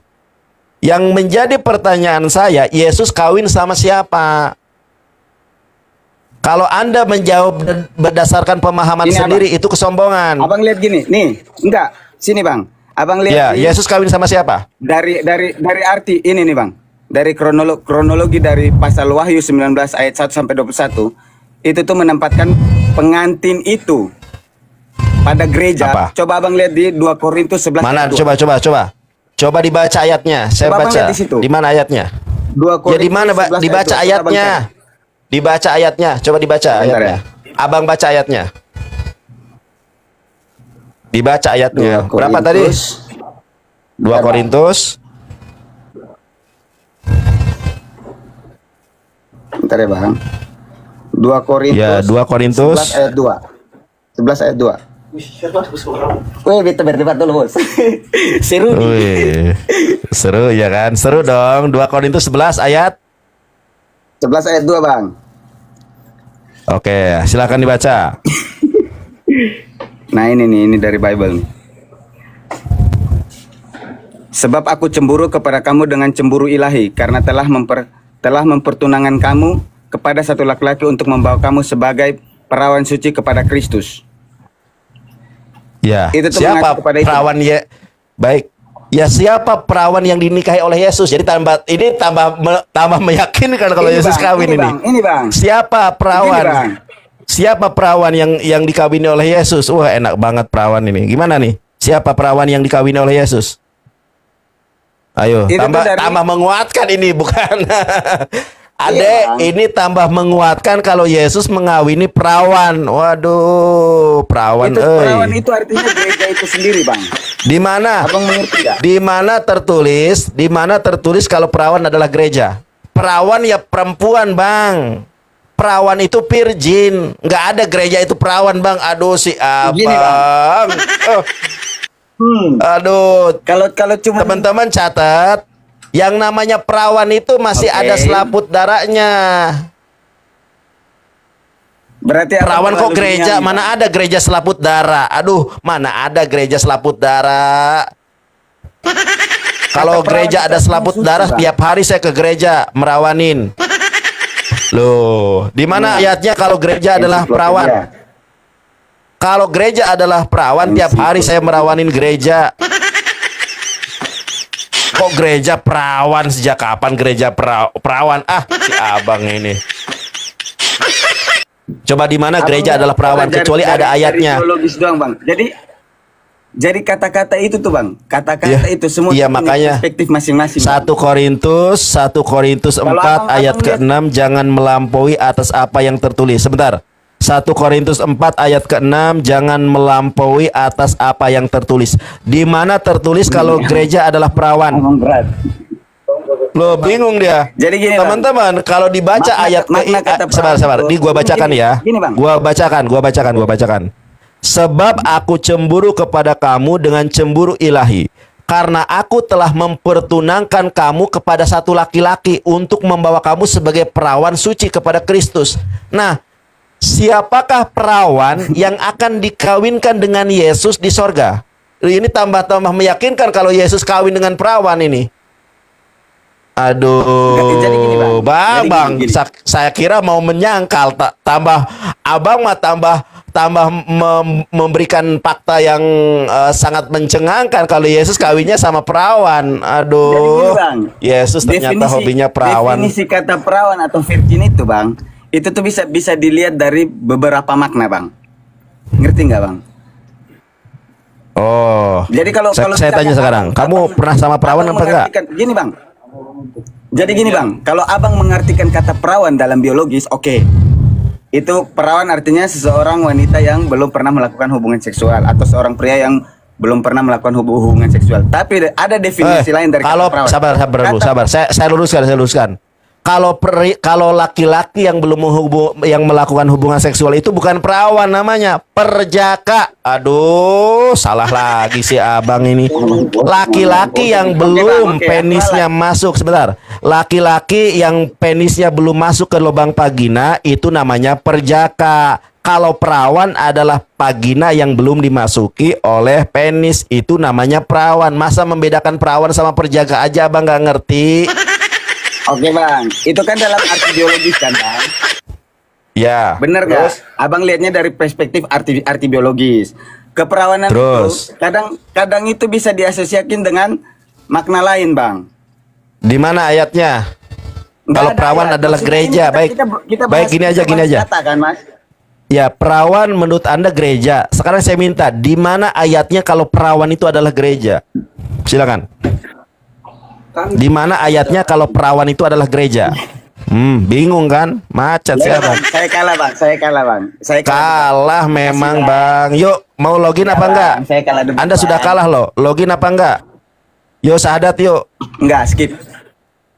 Yang menjadi pertanyaan saya, Yesus kawin sama siapa? Kalau Anda menjawab berdasarkan pemahaman sendiri, itu kesombongan. Abang lihat gini, nih, enggak. Sini bang, abang lihat. Ya, Yesus kawin sama siapa? Dari arti ini nih bang, dari kronologi dari pasal Wahyu 19 ayat 1 sampai 21, itu tuh menempatkan pengantin itu pada gereja. Apa? Coba abang lihat di 2 Korintus 11. Mana? Coba dibaca ayatnya. Saya coba baca. Di mana ayatnya? 2 Korintus. Ya di mana dibaca ayatnya? Dibaca ayatnya. Coba dibaca ayatnya. Abang baca ayatnya. Dibaca ayatnya. Berapa tadi? 2 Korintus. Bentar ya bang. 2 Korintus. Ya, 2 Korintus 11 ayat 2. 11 ayat 2. Wih, kita berdebat dulu, Bos. Seru nih. Seru ya kan? Seru dong. 2 Korintus 11 ayat 11 ayat 2, Bang. Oke, silakan dibaca. Nah, ini dari Bible nih. Sebab aku cemburu kepada kamu dengan cemburu ilahi, karena telah mempertunangan kamu kepada satu laki-laki untuk membawa kamu sebagai perawan suci kepada Kristus. Ya, Itu tuh siapa mengacu kepada itu. perawan ya? Baik. Ya, siapa perawan yang dinikahi oleh Yesus? Jadi tambah meyakinkan kalau Ini, Yesus Bang, kawin ini, ini. Bang, ini, Bang. Siapa perawan? Ini, Bang. Siapa perawan yang dikawini oleh Yesus? Wah, enak banget perawan ini. Gimana nih? Siapa perawan yang dikawini oleh Yesus? Ayo, Itu tambah menguatkan ini, bukan? Iya, Ini tambah menguatkan kalau Yesus mengawini perawan. Waduh, perawan. Itu perawan itu artinya gereja itu sendiri, Bang. Di mana? Abang mengerti nggak? Di mana tertulis kalau perawan adalah gereja? Perawan ya perempuan, Bang. Perawan itu virgin. Nggak ada gereja itu perawan, Bang. Aduh, si abang. Gini, Bang. Aduh. Kalau cuma teman-teman catat, yang namanya perawan itu masih ada selaput darahnya. Berarti perawan kok gereja? Mana ada gereja selaput darah? Aduh, mana ada gereja selaput darah? Kalau gereja ada selaput darah, tiap hari saya ke gereja merawanin. Loh, di mana ayatnya kalau gereja adalah perawan? Kalau gereja adalah perawan, tiap hari saya merawanin gereja. Kok gereja perawan? Sejak kapan gereja perawan? Ah, si abang ini. Coba di mana gereja adalah perawan kecuali ada ayatnya. Biologis doang, Bang. Jadi kata-kata itu tuh, Bang. Kata-kata itu semua makanya perspektif masing-masing. 1 Korintus 4 ayat ke-6, jangan melampaui atas apa yang tertulis. Sebentar. 1 Korintus 4 ayat ke-6, jangan melampaui atas apa yang tertulis. Di mana tertulis kalau gereja adalah perawan? Lo bingung dia. Jadi gini, teman-teman, kalau dibaca sabar. Ini gua bacakan ya. Gua bacakan. Sebab aku cemburu kepada kamu dengan cemburu ilahi, karena aku telah mempertunangkan kamu kepada satu laki-laki untuk membawa kamu sebagai perawan suci kepada Kristus. Nah, siapakah perawan yang akan dikawinkan dengan Yesus di sorga? Ini tambah meyakinkan kalau Yesus kawin dengan perawan ini. Aduh, jadi gini, Bang. Saya kira mau menyangkal, abang mah tambah memberikan fakta yang sangat mencengangkan kalau Yesus kawinnya sama perawan. Aduh, jadi gini, Bang. Yesus ternyata hobinya perawan. Definisi kata perawan atau virgin itu, Bang, itu tuh bisa dilihat dari beberapa makna, Bang. Ngerti nggak, Bang? Oh. Jadi kalau saya tanya sekarang, kamu pernah sama perawan apa enggak? Gini, Bang. Jadi gini, Bang, kalau abang mengartikan kata perawan dalam biologis, oke. Itu perawan artinya seseorang wanita yang belum pernah melakukan hubungan seksual atau seorang pria yang belum pernah melakukan hubungan seksual. Tapi ada definisi lain dari kata perawan. Sabar. Saya luruskan. Kalau laki-laki yang yang melakukan hubungan seksual itu bukan perawan, namanya perjaka. Aduh, salah lagi si abang ini. Laki-laki yang belum penisnya masuk, sebentar. Laki-laki yang penisnya belum masuk ke lubang vagina itu namanya perjaka. Kalau perawan adalah vagina yang belum dimasuki oleh penis, itu namanya perawan. Masa membedakan perawan sama perjaka aja abang nggak ngerti? Oke, Bang, itu kan dalam arti biologis kan, Bang? Ya. Bener gak? Abang lihatnya dari perspektif arti biologis. Keperawanan itu kadang itu bisa diasosiasikan dengan makna lain, Bang. Di mana ayatnya? Kalau perawan adalah gereja, baik gini aja. Kata, kan, Mas? Ya, perawan menurut Anda gereja. Sekarang saya minta, di mana ayatnya kalau perawan itu adalah gereja? Silakan. Di mana ayatnya kalau perawan itu adalah gereja? Bingung kan? Macet siapa? Saya kalah, Bang. Kalah memang, Bang. Yuk, mau login apa enggak? Saya kalah dulu. Anda sudah kalah loh. Login apa enggak? Yuk, syahadat yuk. Enggak, skip.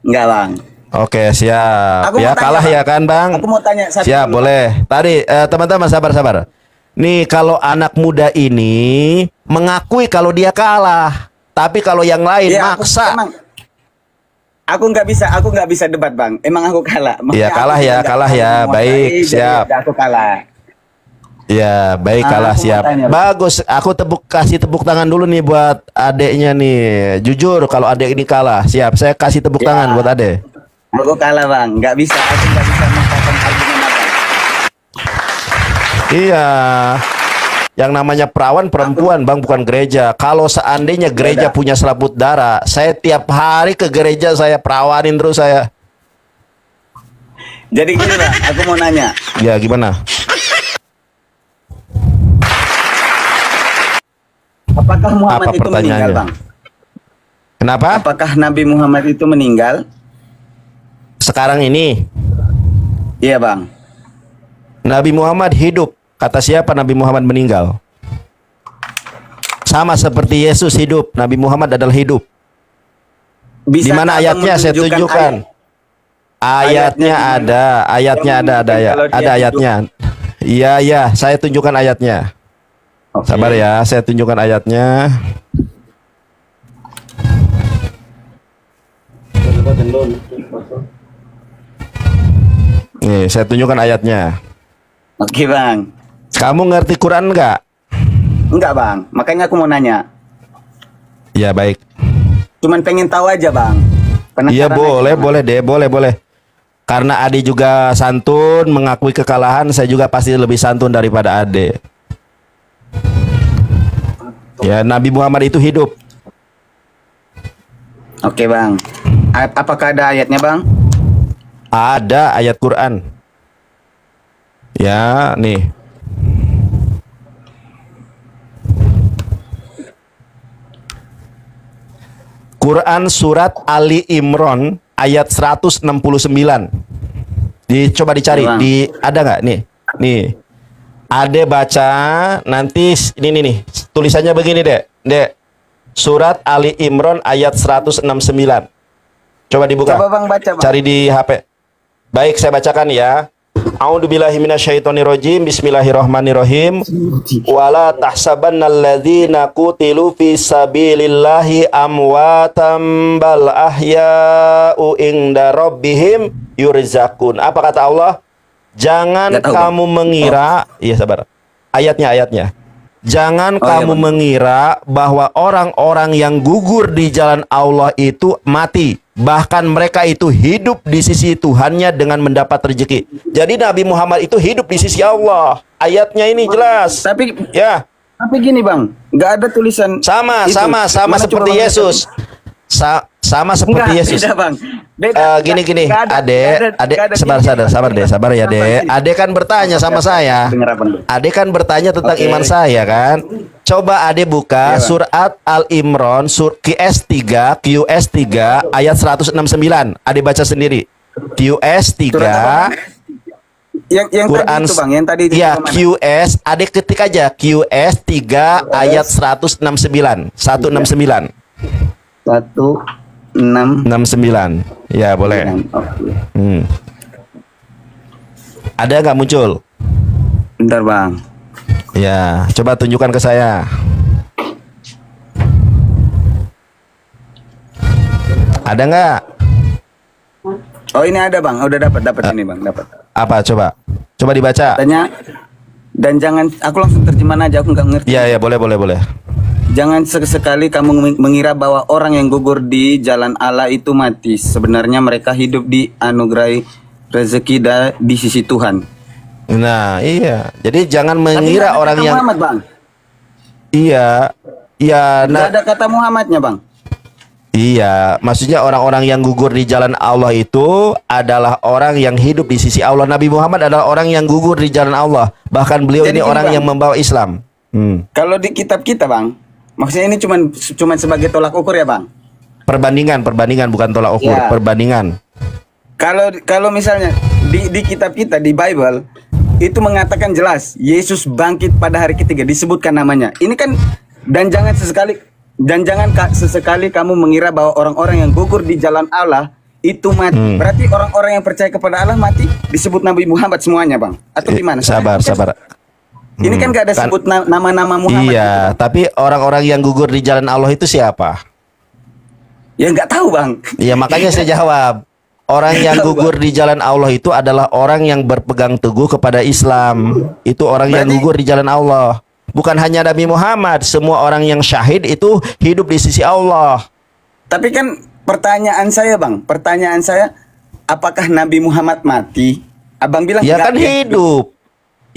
Enggak, Bang. Oke, siap. Ya, kalah ya kan, Bang? Aku mau tanya satu. Siap, boleh. Tadi teman-teman sabar. Nih, kalau anak muda ini mengakui kalau dia kalah, tapi kalau yang lain maksa. Aku nggak bisa debat, Bang. Emang aku kalah. Iya, kalah ya. Baik, siap. Aku kalah. Ya, baik kalah siap. Bagus. Aku kasih tepuk tangan dulu nih buat adeknya nih. Jujur kalau adek ini kalah, siap. Saya kasih tepuk tangan buat adek. Aku kalah bang, nggak bisa. Aku nggak bisa mengatakan argumen apa. Iya. Yang namanya perawan perempuan bang, bukan gereja. Kalau seandainya gereja punya selaput darah, saya tiap hari ke gereja saya perawanin terus saya. Jadi gini bang, aku mau nanya. Ya gimana? Apakah Muhammad itu meninggal bang? Kenapa? Apakah Nabi Muhammad itu meninggal? Sekarang ini? Iya bang. Nabi Muhammad hidup. Kata siapa Nabi Muhammad meninggal? Sama seperti Yesus hidup, Nabi Muhammad adalah hidup. Di mana ayatnya? Saya tunjukkan. Ayatnya ada, ada ayatnya. Iya, iya, saya tunjukkan ayatnya. Sabar ya, saya tunjukkan ayatnya. Nih, saya tunjukkan ayatnya. Oke bang. Kamu ngerti Quran enggak? Enggak bang, makanya aku mau nanya. Ya baik. Cuman pengen tahu aja bang. Iya boleh, boleh deh, boleh. Karena Ade juga santun, mengakui kekalahan, saya juga pasti lebih santun daripada Ade. Ya, Nabi Muhammad itu hidup. Oke bang. Apakah ada ayatnya bang? Ada ayat Quran. Ya, nih. Quran surat Ali Imran ayat 169. Coba dicari, ada nggak nih? Nih. Ade baca nanti ini nih. Tulisannya begini, Dek. Surat Ali Imran ayat 169. Coba dibuka. Coba bang baca bang. Cari di HP. Baik, saya bacakan ya. A'udzubillahi minasyaitonirrajim. Bismillahirrahmanirrahim. Wala tahsabannalladzina qutilu fi sabilillahi amwatam bal ahya'u inda rabbihim yurzaqun. Apa kata Allah? Jangan kamu mengira, iya sabar. Ayatnya. Jangan kamu mengira bahwa orang-orang yang gugur di jalan Allah itu mati. Bahkan mereka itu hidup di sisi Tuhannya dengan mendapat rezeki. Jadi Nabi Muhammad itu hidup di sisi Allah. Ayatnya ini jelas. Tapi gini bang, nggak ada tulisan. Sama seperti Yesus. Sama seperti Yesus. Beda bang. Gini. Ade, sabar ya, Dek. Ade kan bertanya sama saya. Ade kan bertanya tentang iman saya kan. Coba Ade buka surat Al-Imran QS3 ayat 169. Ade baca sendiri. QS3 yang Quran tadi itu bang, yang tadi itu ya QS, Ade ketik aja QS3 ayat 169. 169. 169. Ya boleh. Ada nggak muncul? Bentar bang. Ya, coba tunjukkan ke saya. Ada nggak? Oh ini ada bang. Udah dapat ini bang, dapat. Apa coba? Coba dibaca. Dan jangan, aku langsung terjemahan aja, aku nggak ngerti. Ya boleh. Jangan sekali kamu mengira bahwa orang yang gugur di jalan Allah itu mati. Sebenarnya mereka hidup di anugerai rezeki di sisi Tuhan. Nah, iya. Jadi jangan mengira orang yang Muhammad, bang. Iya. Nggak ada kata Muhammadnya, bang. Iya, maksudnya orang-orang yang gugur di jalan Allah itu adalah orang yang hidup di sisi Allah. Nabi Muhammad adalah orang yang gugur di jalan Allah. Bahkan beliau ini orang yang membawa Islam. Kalau di kitab kita, bang, maksudnya ini cuman sebagai tolak ukur ya, bang? Perbandingan bukan tolak ukur, perbandingan. Kalau misalnya di kitab kita di Bible itu mengatakan jelas Yesus bangkit pada hari ketiga, disebutkan namanya. Ini kan dan jangan sesekali kamu mengira bahwa orang-orang yang gugur di jalan Allah itu mati. Berarti orang-orang yang percaya kepada Allah mati disebut Nabi Muhammad semuanya, bang? Atau gimana? Sabar. Ini kan gak ada sebut nama-nama Muhammad. Iya, gitu. Tapi orang-orang yang gugur di jalan Allah itu siapa? Ya nggak tahu, bang. Iya, makanya saya jawab. Orang yang gugur di jalan Allah itu adalah orang yang berpegang teguh kepada Islam. Itu orang yang gugur di jalan Allah. Bukan hanya Nabi Muhammad, semua orang yang syahid itu hidup di sisi Allah. Tapi kan pertanyaan saya, Bang, apakah Nabi Muhammad mati? Abang bilang ya kan hidup.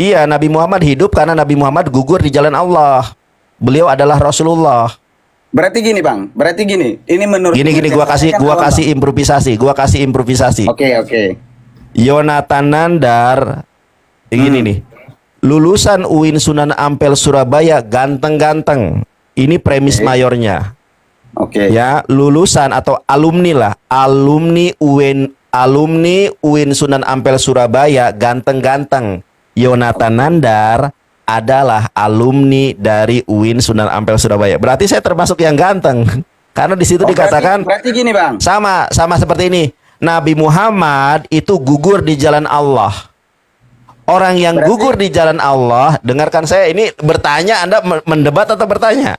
Iya, Nabi Muhammad hidup karena Nabi Muhammad gugur di jalan Allah. Beliau adalah Rasulullah. Berarti gini, Bang. Ini menurut gua kasih improvisasi. Oke. Yonatan Nandar gini nih. Lulusan UIN Sunan Ampel Surabaya, ganteng-ganteng. Ini premis mayornya. Oke. Ya, lulusan atau alumni lah. Alumni UIN Sunan Ampel Surabaya, ganteng-ganteng. Yonatan Nandar adalah alumni dari UIN Sunan Ampel Surabaya. Berarti saya termasuk yang ganteng. Karena di situ dikatakan berarti gini, Bang. Sama seperti ini. Nabi Muhammad itu gugur di jalan Allah. Orang yang gugur di jalan Allah, dengarkan saya ini bertanya, Anda mendebat atau bertanya?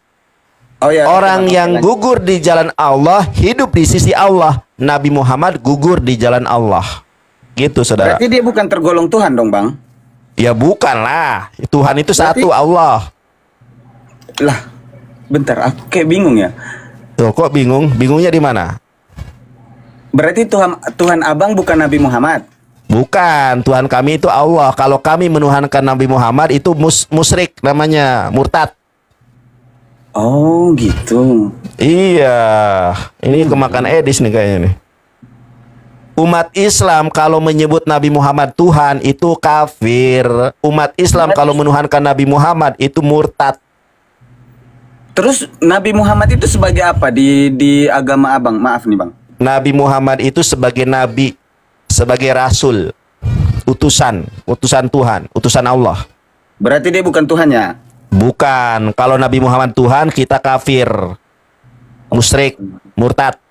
Orang yang gugur di jalan Allah hidup di sisi Allah. Nabi Muhammad gugur di jalan Allah. Gitu, saudara. Berarti dia bukan tergolong Tuhan dong, Bang? Ya bukan lah. Tuhan itu satu, Allah. Lah, bentar, aku kayak bingung ya. Tuh, kok bingung? Bingungnya di mana? Berarti Tuhan Abang bukan Nabi Muhammad? Bukan, Tuhan kami itu Allah. Kalau kami menuhankan Nabi Muhammad itu musyrik namanya, murtad. Oh gitu. Iya, ini kemakan Edis nih kayaknya nih. Umat Islam kalau menyebut Nabi Muhammad Tuhan itu kafir. Umat Islam kalau menuhankan Nabi Muhammad itu murtad. Terus Nabi Muhammad itu sebagai apa di agama Abang? Maaf nih, Bang. Nabi Muhammad itu sebagai nabi, sebagai rasul, utusan Tuhan, utusan Allah. Berarti dia bukan Tuhannya? Bukan. Kalau Nabi Muhammad Tuhan, kita kafir, musyrik, murtad.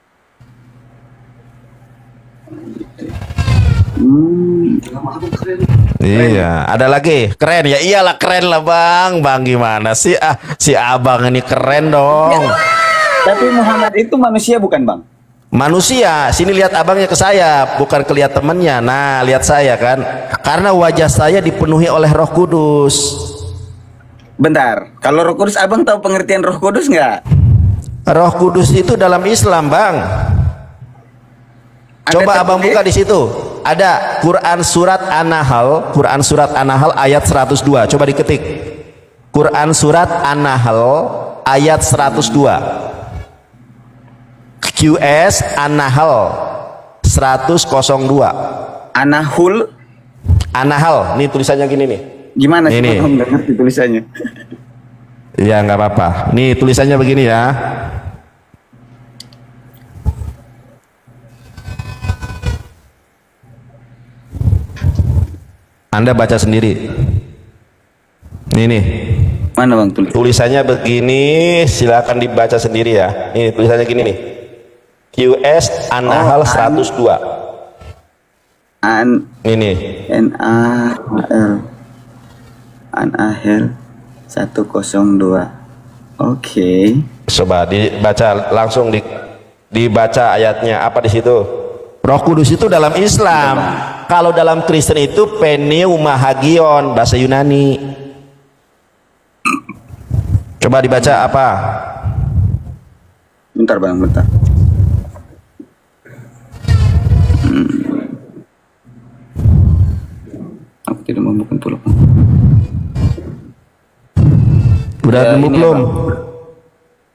Iya, ada lagi keren ya. Iyalah keren lah, Bang. Bang gimana sih? Si Abang ini keren dong. Tapi Muhammad itu manusia bukan, Bang? Manusia. Sini lihat abangnya ke saya, bukan kelihat temennya. Nah, lihat saya kan. Karena wajah saya dipenuhi oleh Roh Kudus. Bentar, kalau Roh Kudus, Abang tahu pengertian Roh Kudus nggak? Roh Kudus itu dalam Islam, Bang. Coba Abang buka di situ. Ada Quran surat An-Nahl ayat 102. Coba diketik. Quran surat An-Nahl ayat 102. QS An-Nahl 102. An-Nahl, nih tulisannya gini nih. Gimana sih? Ini nggak ngerti tulisannya. Ya nggak apa-apa. Nih tulisannya begini ya. Anda baca sendiri. Nih. Mana, Bang, tulisannya begini, silakan dibaca sendiri ya. Ini tulisannya gini nih. QS An-Nahl 102. Ini An-Nahl 102. Oke. Coba dibaca langsung dibaca ayatnya apa di situ. Roh Kudus itu dalam Islam. Kalau dalam Kristen itu pneumahagion, bahasa Yunani. Coba dibaca apa? Bentar, Bang, bentar. Aku tidak membuka pula. Udah nemu belum?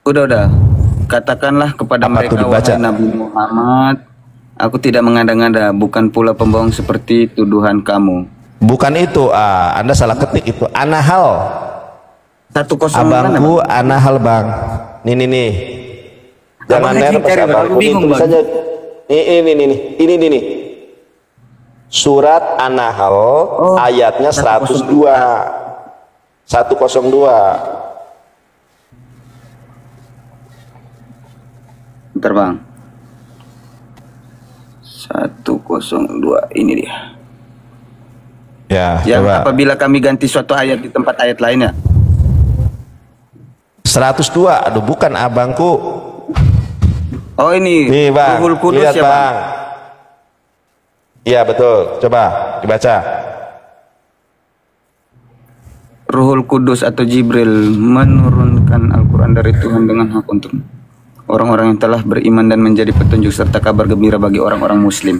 Udah. Katakanlah kepada mereka, wahai Nabi Muhammad, aku tidak mengada-ngada, bukan pula pembohong seperti tuduhan kamu. Bukan itu, Anda salah ketik itu. An-Nahl 102. Abangku An-Nahl, Bang. Nih. Jangan nervous, Abang. Ini. Surat An-Nahl ayatnya 102. 102. Bentar, Bang. 102 ini dia. Ya, yang coba. Apabila kami ganti suatu ayat di tempat ayat lainnya. 102. Aduh, bukan abangku. Oh, ini. Nih, Bang. Ruhul Kudus lihat, ya, Bang. Iya betul. Coba dibaca. Ruhul Kudus atau Jibril menurunkan Al-Quran dari Tuhan dengan hak untuk orang-orang yang telah beriman dan menjadi petunjuk serta kabar gembira bagi orang-orang muslim.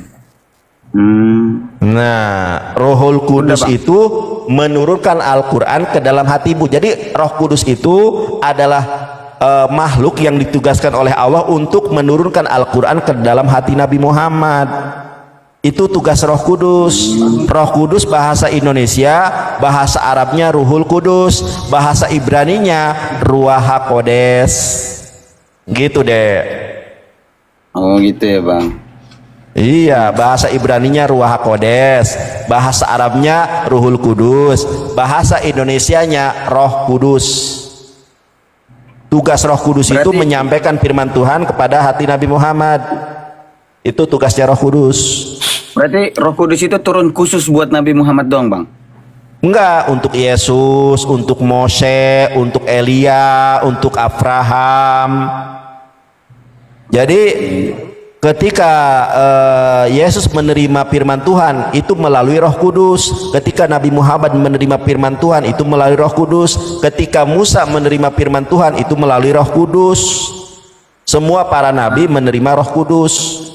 Nah, Rohul Kudus itu menurunkan Al-Quran ke dalam hatimu. Jadi Roh Kudus itu adalah makhluk yang ditugaskan oleh Allah untuk menurunkan Al-Quran ke dalam hati Nabi Muhammad. Itu tugas Roh Kudus. Roh Kudus bahasa Indonesia, bahasa Arabnya Ruhul Kudus, bahasa Ibraninya Ruah HaKodes. Gitu deh. Oh gitu ya bang. Iya, bahasa Ibraninya Ruah HaKodes, bahasa Arabnya Ruhul Kudus, bahasa Indonesianya Roh Kudus. Tugas Roh Kudus itu menyampaikan firman Tuhan kepada hati Nabi Muhammad. Itu tugasnya Roh Kudus. Berarti Roh Kudus itu turun khusus buat Nabi Muhammad doang bang? Enggak, untuk Yesus, untuk Mose, untuk Elia, untuk Abraham. Jadi ketika Yesus menerima firman Tuhan itu melalui Roh Kudus. Ketika Nabi Muhammad menerima firman Tuhan itu melalui Roh Kudus. Ketika Musa menerima firman Tuhan itu melalui Roh Kudus. Semua para nabi menerima Roh Kudus.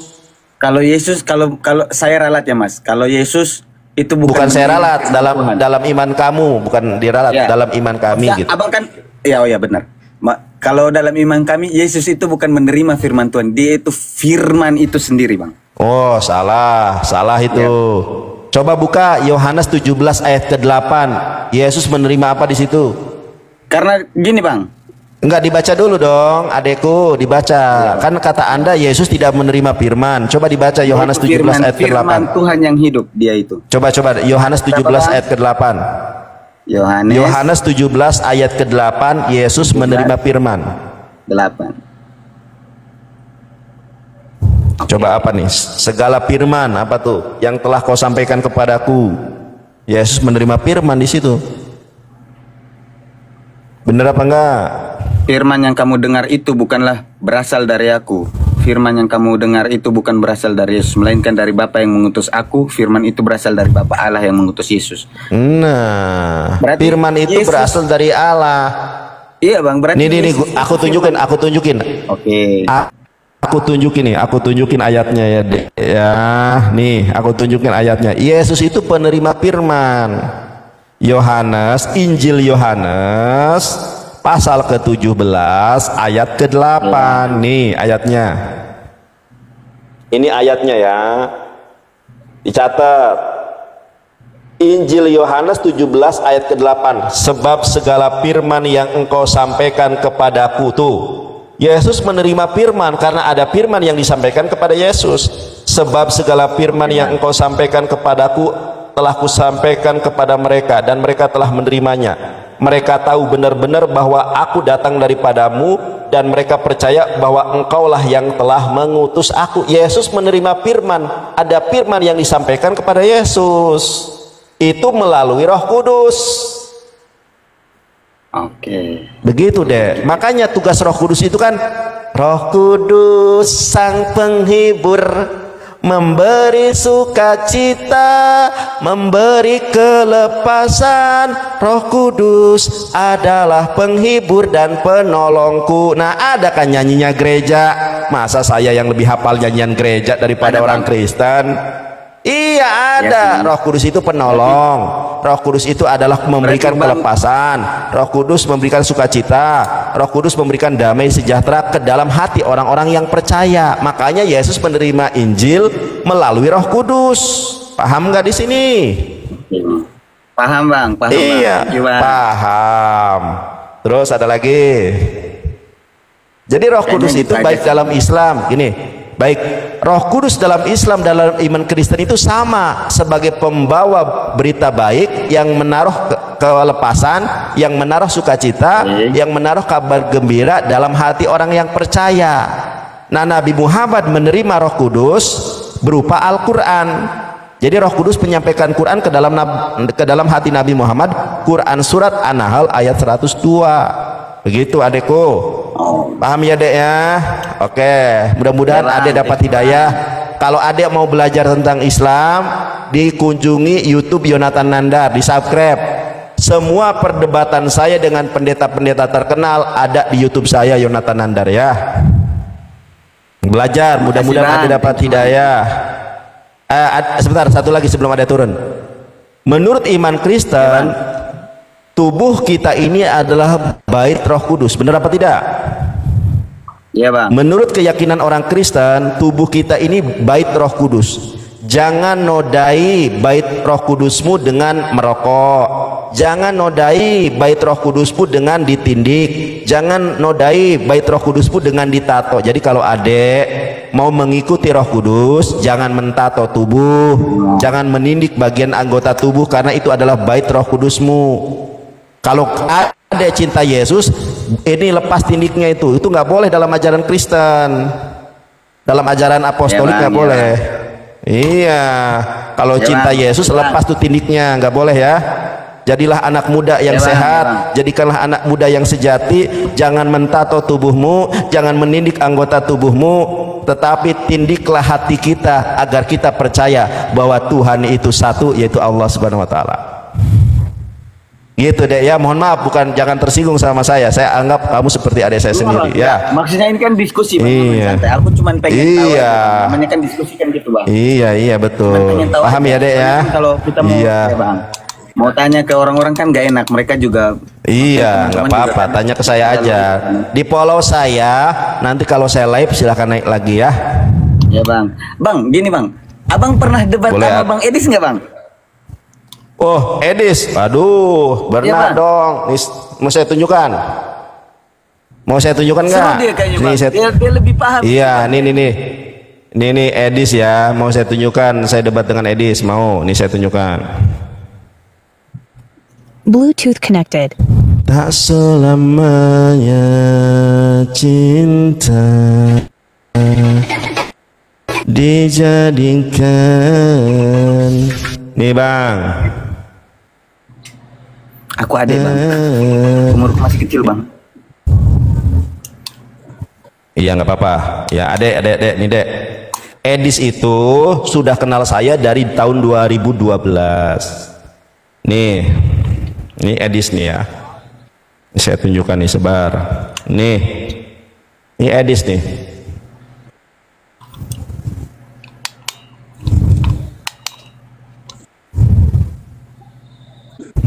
Kalau Yesus, kalau saya ralat ya mas. Kalau Yesus itu bukan saya ralat dalam iman kamu, bukan diralat ya. Dalam iman kami ya, gitu. Abang kan ya, oh ya benar. Kalau dalam iman kami Yesus itu bukan menerima firman Tuhan, dia itu firman itu sendiri bang. Oh salah itu ya. Coba buka Yohanes 17 ayat ke-8. Yesus menerima apa di situ? Karena gini bang, enggak dibaca dulu dong adekku, dibaca ya. Kan kata anda Yesus tidak menerima firman. Coba dibaca Yohanes 17 ayat ke-8. Firman Tuhan yang hidup dia itu. Coba Yohanes 17 ayat ke-8. Yohanes 17 ayat ke-8 Yesus menerima firman. 8. Coba apa nih? Segala firman apa tuh yang telah kau sampaikan kepadaku. Yesus menerima firman di situ. Bener apa enggak? Firman yang kamu dengar itu bukanlah berasal dari aku. Firman yang kamu dengar itu bukan berasal dari Yesus, melainkan dari Bapa yang mengutus aku. Firman itu berasal dari Bapa Allah yang mengutus Yesus. Nah, berarti firman itu Yesus berasal dari Allah. Iya bang, berarti nih aku tunjukin. Oke. Aku tunjukin ayatnya ya. Ya, nih aku tunjukin ayatnya. Yesus itu penerima firman. Injil Yohanes pasal ke-17 ayat ke-8. Nih ayatnya. Ini ayatnya ya. Dicatat. Injil Yohanes 17 ayat ke-8. Sebab segala firman yang engkau sampaikan kepadaku tuh. Yesus menerima firman karena ada firman yang disampaikan kepada Yesus. Sebab segala firman yang engkau sampaikan kepadaku telah kusampaikan kepada mereka dan mereka telah menerimanya. Mereka tahu benar-benar bahwa aku datang daripadamu dan mereka percaya bahwa engkaulah yang telah mengutus aku. Yesus menerima firman. Ada firman yang disampaikan kepada Yesus. Itu melalui Roh Kudus. Oke. Begitu deh. Makanya tugas Roh Kudus itu kan Roh Kudus sang penghibur, memberi sukacita, memberi kelepasan. Roh Kudus adalah penghibur dan penolongku. Nah, ada kan nyanyinya gereja? Masa saya yang lebih hafal nyanyian gereja daripada orang Kristen? Iya ada. Roh Kudus itu penolong. Roh Kudus itu adalah memberikan kelepasan. Roh Kudus memberikan sukacita. Roh Kudus memberikan damai sejahtera ke dalam hati orang-orang yang percaya. Makanya Yesus menerima Injil melalui Roh Kudus. Paham nggak di sini? Paham bang. Iya, paham. Terus ada lagi. Jadi Roh Kudus itu baik dalam Islam. Gini. Baik, Roh Kudus dalam Islam, dalam iman Kristen itu sama sebagai pembawa berita baik yang menaruh kelepasan, yang menaruh sukacita, yang menaruh kabar gembira dalam hati orang yang percaya. Nah, Nabi Muhammad menerima Roh Kudus berupa Al-Quran. Jadi Roh Kudus menyampaikan Quran ke dalam hati Nabi Muhammad. Quran surat An-Nahl ayat 102. Begitu adekku. Paham ya dek ya? Oke, mudah-mudahan adek dapat hidayah kalau ada mau belajar tentang Islam, dikunjungi YouTube Yonatan Nandar, di subscribe. Semua perdebatan saya dengan pendeta-pendeta terkenal ada di YouTube saya, Yonatan Nandar ya. Belajar, mudah-mudahan ada dapat hidayah. Sebentar, satu lagi sebelum ada turun. Menurut iman Kristen, tubuh kita ini adalah bait Roh Kudus, benar apa tidak? Iya bang. Menurut keyakinan orang Kristen, tubuh kita ini bait Roh Kudus. Jangan nodai bait Roh Kudusmu dengan merokok. Jangan nodai bait Roh Kudusmu dengan ditindik. Jangan nodai bait Roh Kudusmu dengan ditato. Jadi kalau adek mau mengikuti Roh Kudus, jangan mentato tubuh, jangan menindik bagian anggota tubuh, karena itu adalah bait Roh Kudusmu. Kalau ada cinta Yesus, ini lepas tindiknya itu nggak boleh dalam ajaran Kristen, dalam ajaran apostolik nggak boleh. Iya, kalau cinta Yesus lepas tuh tindiknya, nggak boleh ya. Jadilah anak muda yang sehat, jadikanlah anak muda yang sejati. Jangan mentato tubuhmu, jangan menindik anggota tubuhmu, tetapi tindiklah hati kita agar kita percaya bahwa Tuhan itu satu, yaitu Allah Subhanahu wa Ta'ala. Gitu deh ya, mohon maaf, bukan jangan tersinggung sama saya anggap kamu seperti adik saya sendiri ya. Maksudnya ini kan diskusi bang, santai. Aku cuma pengen tahu aja. Namanya kan diskusi kan gitu bang. Iya betul, paham ya dek ya. Kalau kita mau bang, mau tanya ke orang-orang kan gak enak, mereka juga. Iya, nggak apa-apa, tanya ke saya aja. Di follow saya, nanti kalau saya live silahkan naik lagi ya. Ya bang, gini bang, abang pernah debat sama Bang Edis nggak bang? Oh, Edis, aduh, benar dong. Nih, mau saya tunjukkan? Mau saya tunjukkan nggak? Dia lebih paham. Iya, nih Edis ya. Mau saya tunjukkan? Saya debat dengan Edis. Mau? Nih saya tunjukkan. Bluetooth connected. Tak selamanya cinta dijadikan. Nih bang. Aku adik bang, umurku masih kecil bang. Iya nggak apa-apa. Ya adek nih dek. Edis itu sudah kenal saya dari tahun 2012. Nih Edis nih ya. Ini saya tunjukkan nih sebar. Nih Edis nih.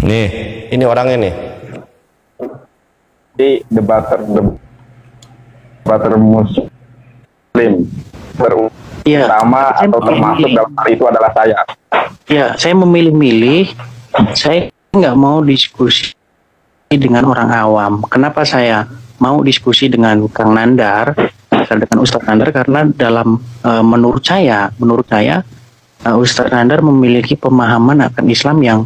Nih, ini orangnya nih. Di debater Muslim terutama atau termasuk dalam hal itu adalah saya. Ya, saya memilih-milih. Saya nggak mau diskusi dengan orang awam. Kenapa saya mau diskusi dengan Kang Nandar, dengan Ustadz Nandar? Karena dalam menurut saya Ustadz Nandar memiliki pemahaman akan Islam yang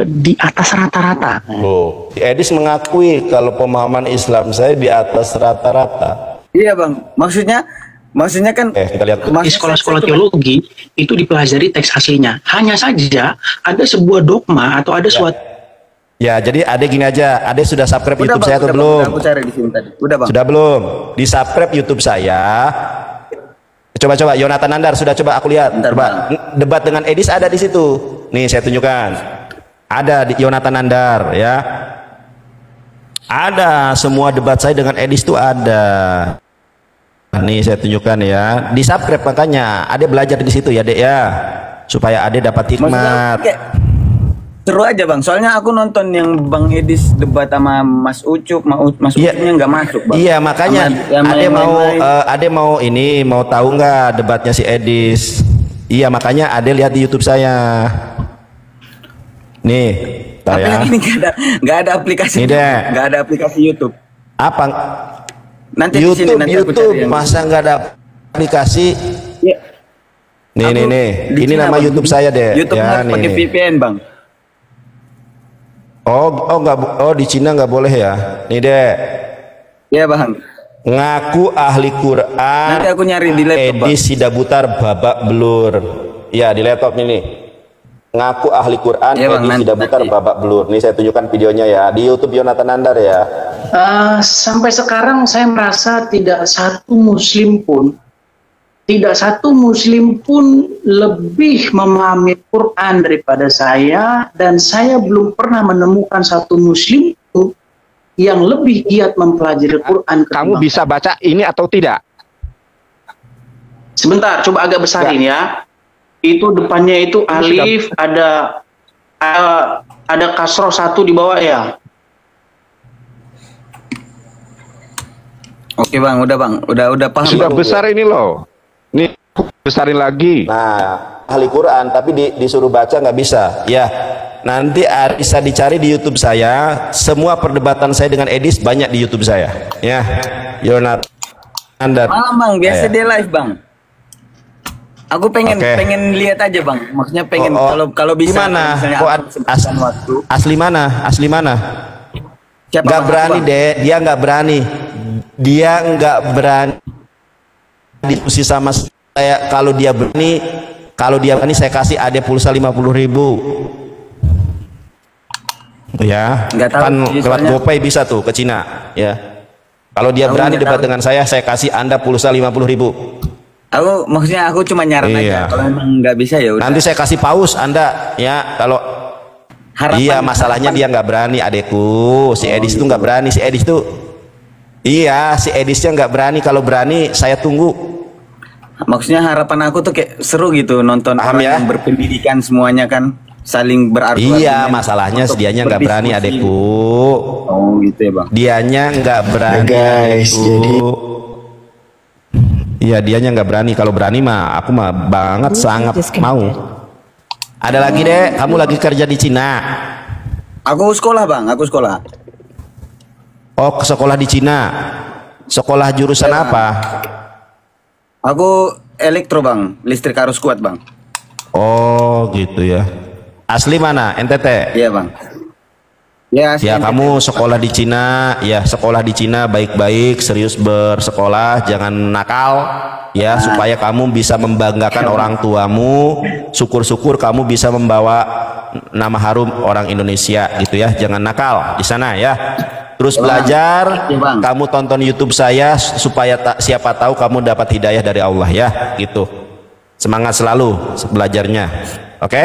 di atas rata-rata. Oh, Edis mengakui kalau pemahaman Islam saya di atas rata-rata. Iya bang, maksudnya kan kita lihat di sekolah-sekolah teologi itu dipelajari teks aslinya. Hanya saja ada sebuah dogma atau ada suatu. Ya, jadi Ade gini aja, Ade sudah subscribe YouTube saya atau belum? Aku cari di sini tadi. Udah bang. Sudah belum? Di subscribe YouTube saya. Coba Yonatan Nandar sudah, coba aku lihat. Coba debat dengan Edis ada di situ. Nih saya tunjukkan. Ada di Yonatan Nandar ya. Ada semua debat saya dengan Edis itu ada. Nih saya tunjukkan ya. Di subscribe makanya. Ade belajar di situ ya, Dek ya. Supaya Ade dapat hikmat. Seru aja bang. Soalnya aku nonton yang Bang Edis debat sama Mas Ucup, Mas Ucupnya nggak masuk bang. Iya makanya Ade mau mau tahu nggak debatnya si Edis. Iya makanya Ade lihat di YouTube saya. Nih, tapi ya. Ini nggak ada aplikasi. Nggak ada aplikasi YouTube. Apa? Nanti YouTube, nanti YouTube masa nggak ada aplikasi? Ya. Nih. Ini nama bang, YouTube saya deh. YouTube ya, pakai VPN bang. Oh di Cina nggak boleh ya? Nih deh. Iya bang. Ngaku ahli Quran. Nanti aku nyari di laptop. Edis Sidabutar babak belur. Ya di laptop ini. Ngaku ahli Quran, ya, Edis Sidabutar babak belur. Nih saya tunjukkan videonya ya di YouTube Yonatan Nandar ya. Sampai sekarang saya merasa tidak satu Muslim pun tidak satu muslim pun lebih memahami Quran daripada saya, dan saya belum pernah menemukan satu muslim pun yang lebih giat mempelajari Quran. Kamu bisa baca ini atau tidak? Sebentar, coba agak besarin ya. Itu depannya itu alif, ada kasroh satu di bawah ya. Oke bang, udah paham. Sudah bang. Besar ini loh. Nih besarin lagi. Nah, ahli Quran tapi disuruh baca nggak bisa. Ya, nanti bisa dicari di YouTube saya. Semua perdebatan saya dengan Edis banyak di YouTube saya. Ya, Yonat. Anda. Malam bang, biasa dia live bang. Aku pengen lihat aja bang. Maksudnya pengen kalau bisa. Gimana? Waktu. Asli mana? Asli mana? Nggak berani deh. Dia nggak berani. Dia nggak berani diskusi sama saya. Kalau dia berani saya kasih AD pulsa 50.000 ya. Kan lewat GoPay bisa tuh ke Cina ya. Kalau dia berani debat dengan saya kasih Anda pulsa 50.000. Maksudnya aku cuma nyaran aja. Kalau emang nggak bisa ya udah. Nanti saya kasih paus Anda ya. Kalau iya masalahnya dia nggak berani adekku. Si Edis itu nggak berani. Si Edis tuh si Edisnya nggak berani. Kalau berani saya tunggu. Maksudnya harapan aku tuh kayak seru gitu nonton orang yang berpendidikan semuanya kan saling berargumen. Iya, masalahnya dianya nggak berani adekku. Oh gitu ya bang. Dianya nggak berani guys. Iya, dianya nggak berani. Kalau berani mah aku mah sangat mau. Ada lagi deh, kamu lagi kerja di Cina? Aku sekolah bang, aku sekolah. Oh, sekolah di Cina. Sekolah jurusan apa? Aku elektro bang, listrik arus kuat bang. Oh gitu ya. Asli mana? NTT? Iya bang. Ya kamu sekolah di Cina, ya sekolah di Cina baik-baik, serius bersekolah, jangan nakal, ya supaya kamu bisa membanggakan orang tuamu. Syukur-syukur kamu bisa membawa nama harum orang Indonesia gitu ya. Jangan nakal di sana ya. Terus belajar, kamu tonton YouTube saya supaya siapa tahu kamu dapat hidayah dari Allah ya, gitu. Semangat selalu belajarnya, oke?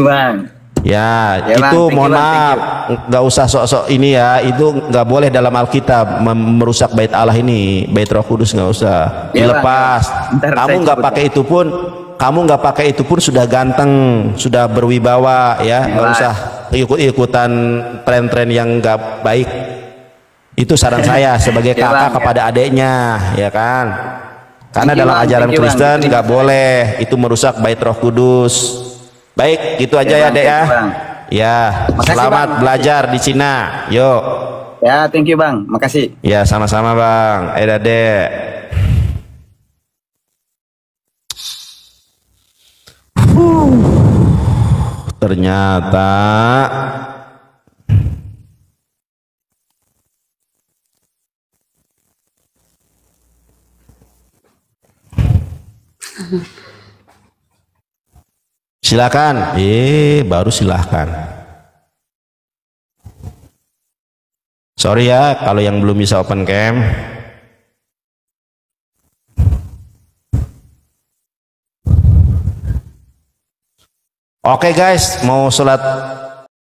Bang. Ya, itu mohon maaf, nggak usah sok-sok ini ya, itu nggak boleh dalam Alkitab merusak bait Allah ini, bait Roh Kudus nggak usah dilepas. Kamu nggak pakai itu pun sudah ganteng, sudah berwibawa ya, nggak usah ikut-ikutan tren-tren yang nggak baik. Itu saran saya sebagai kakak kepada adeknya, ya kan? Karena dalam ajaran Kristen nggak boleh itu merusak bait Roh Kudus. Baik, gitu aja ya dek ya. Ya, selamat belajar di Cina. Yuk. Ya, thank you bang, makasih. Ya, sama-sama bang. Dek. Ternyata silakan. Baru silakan. Sorry ya kalau yang belum bisa open cam. Oke guys, mau sholat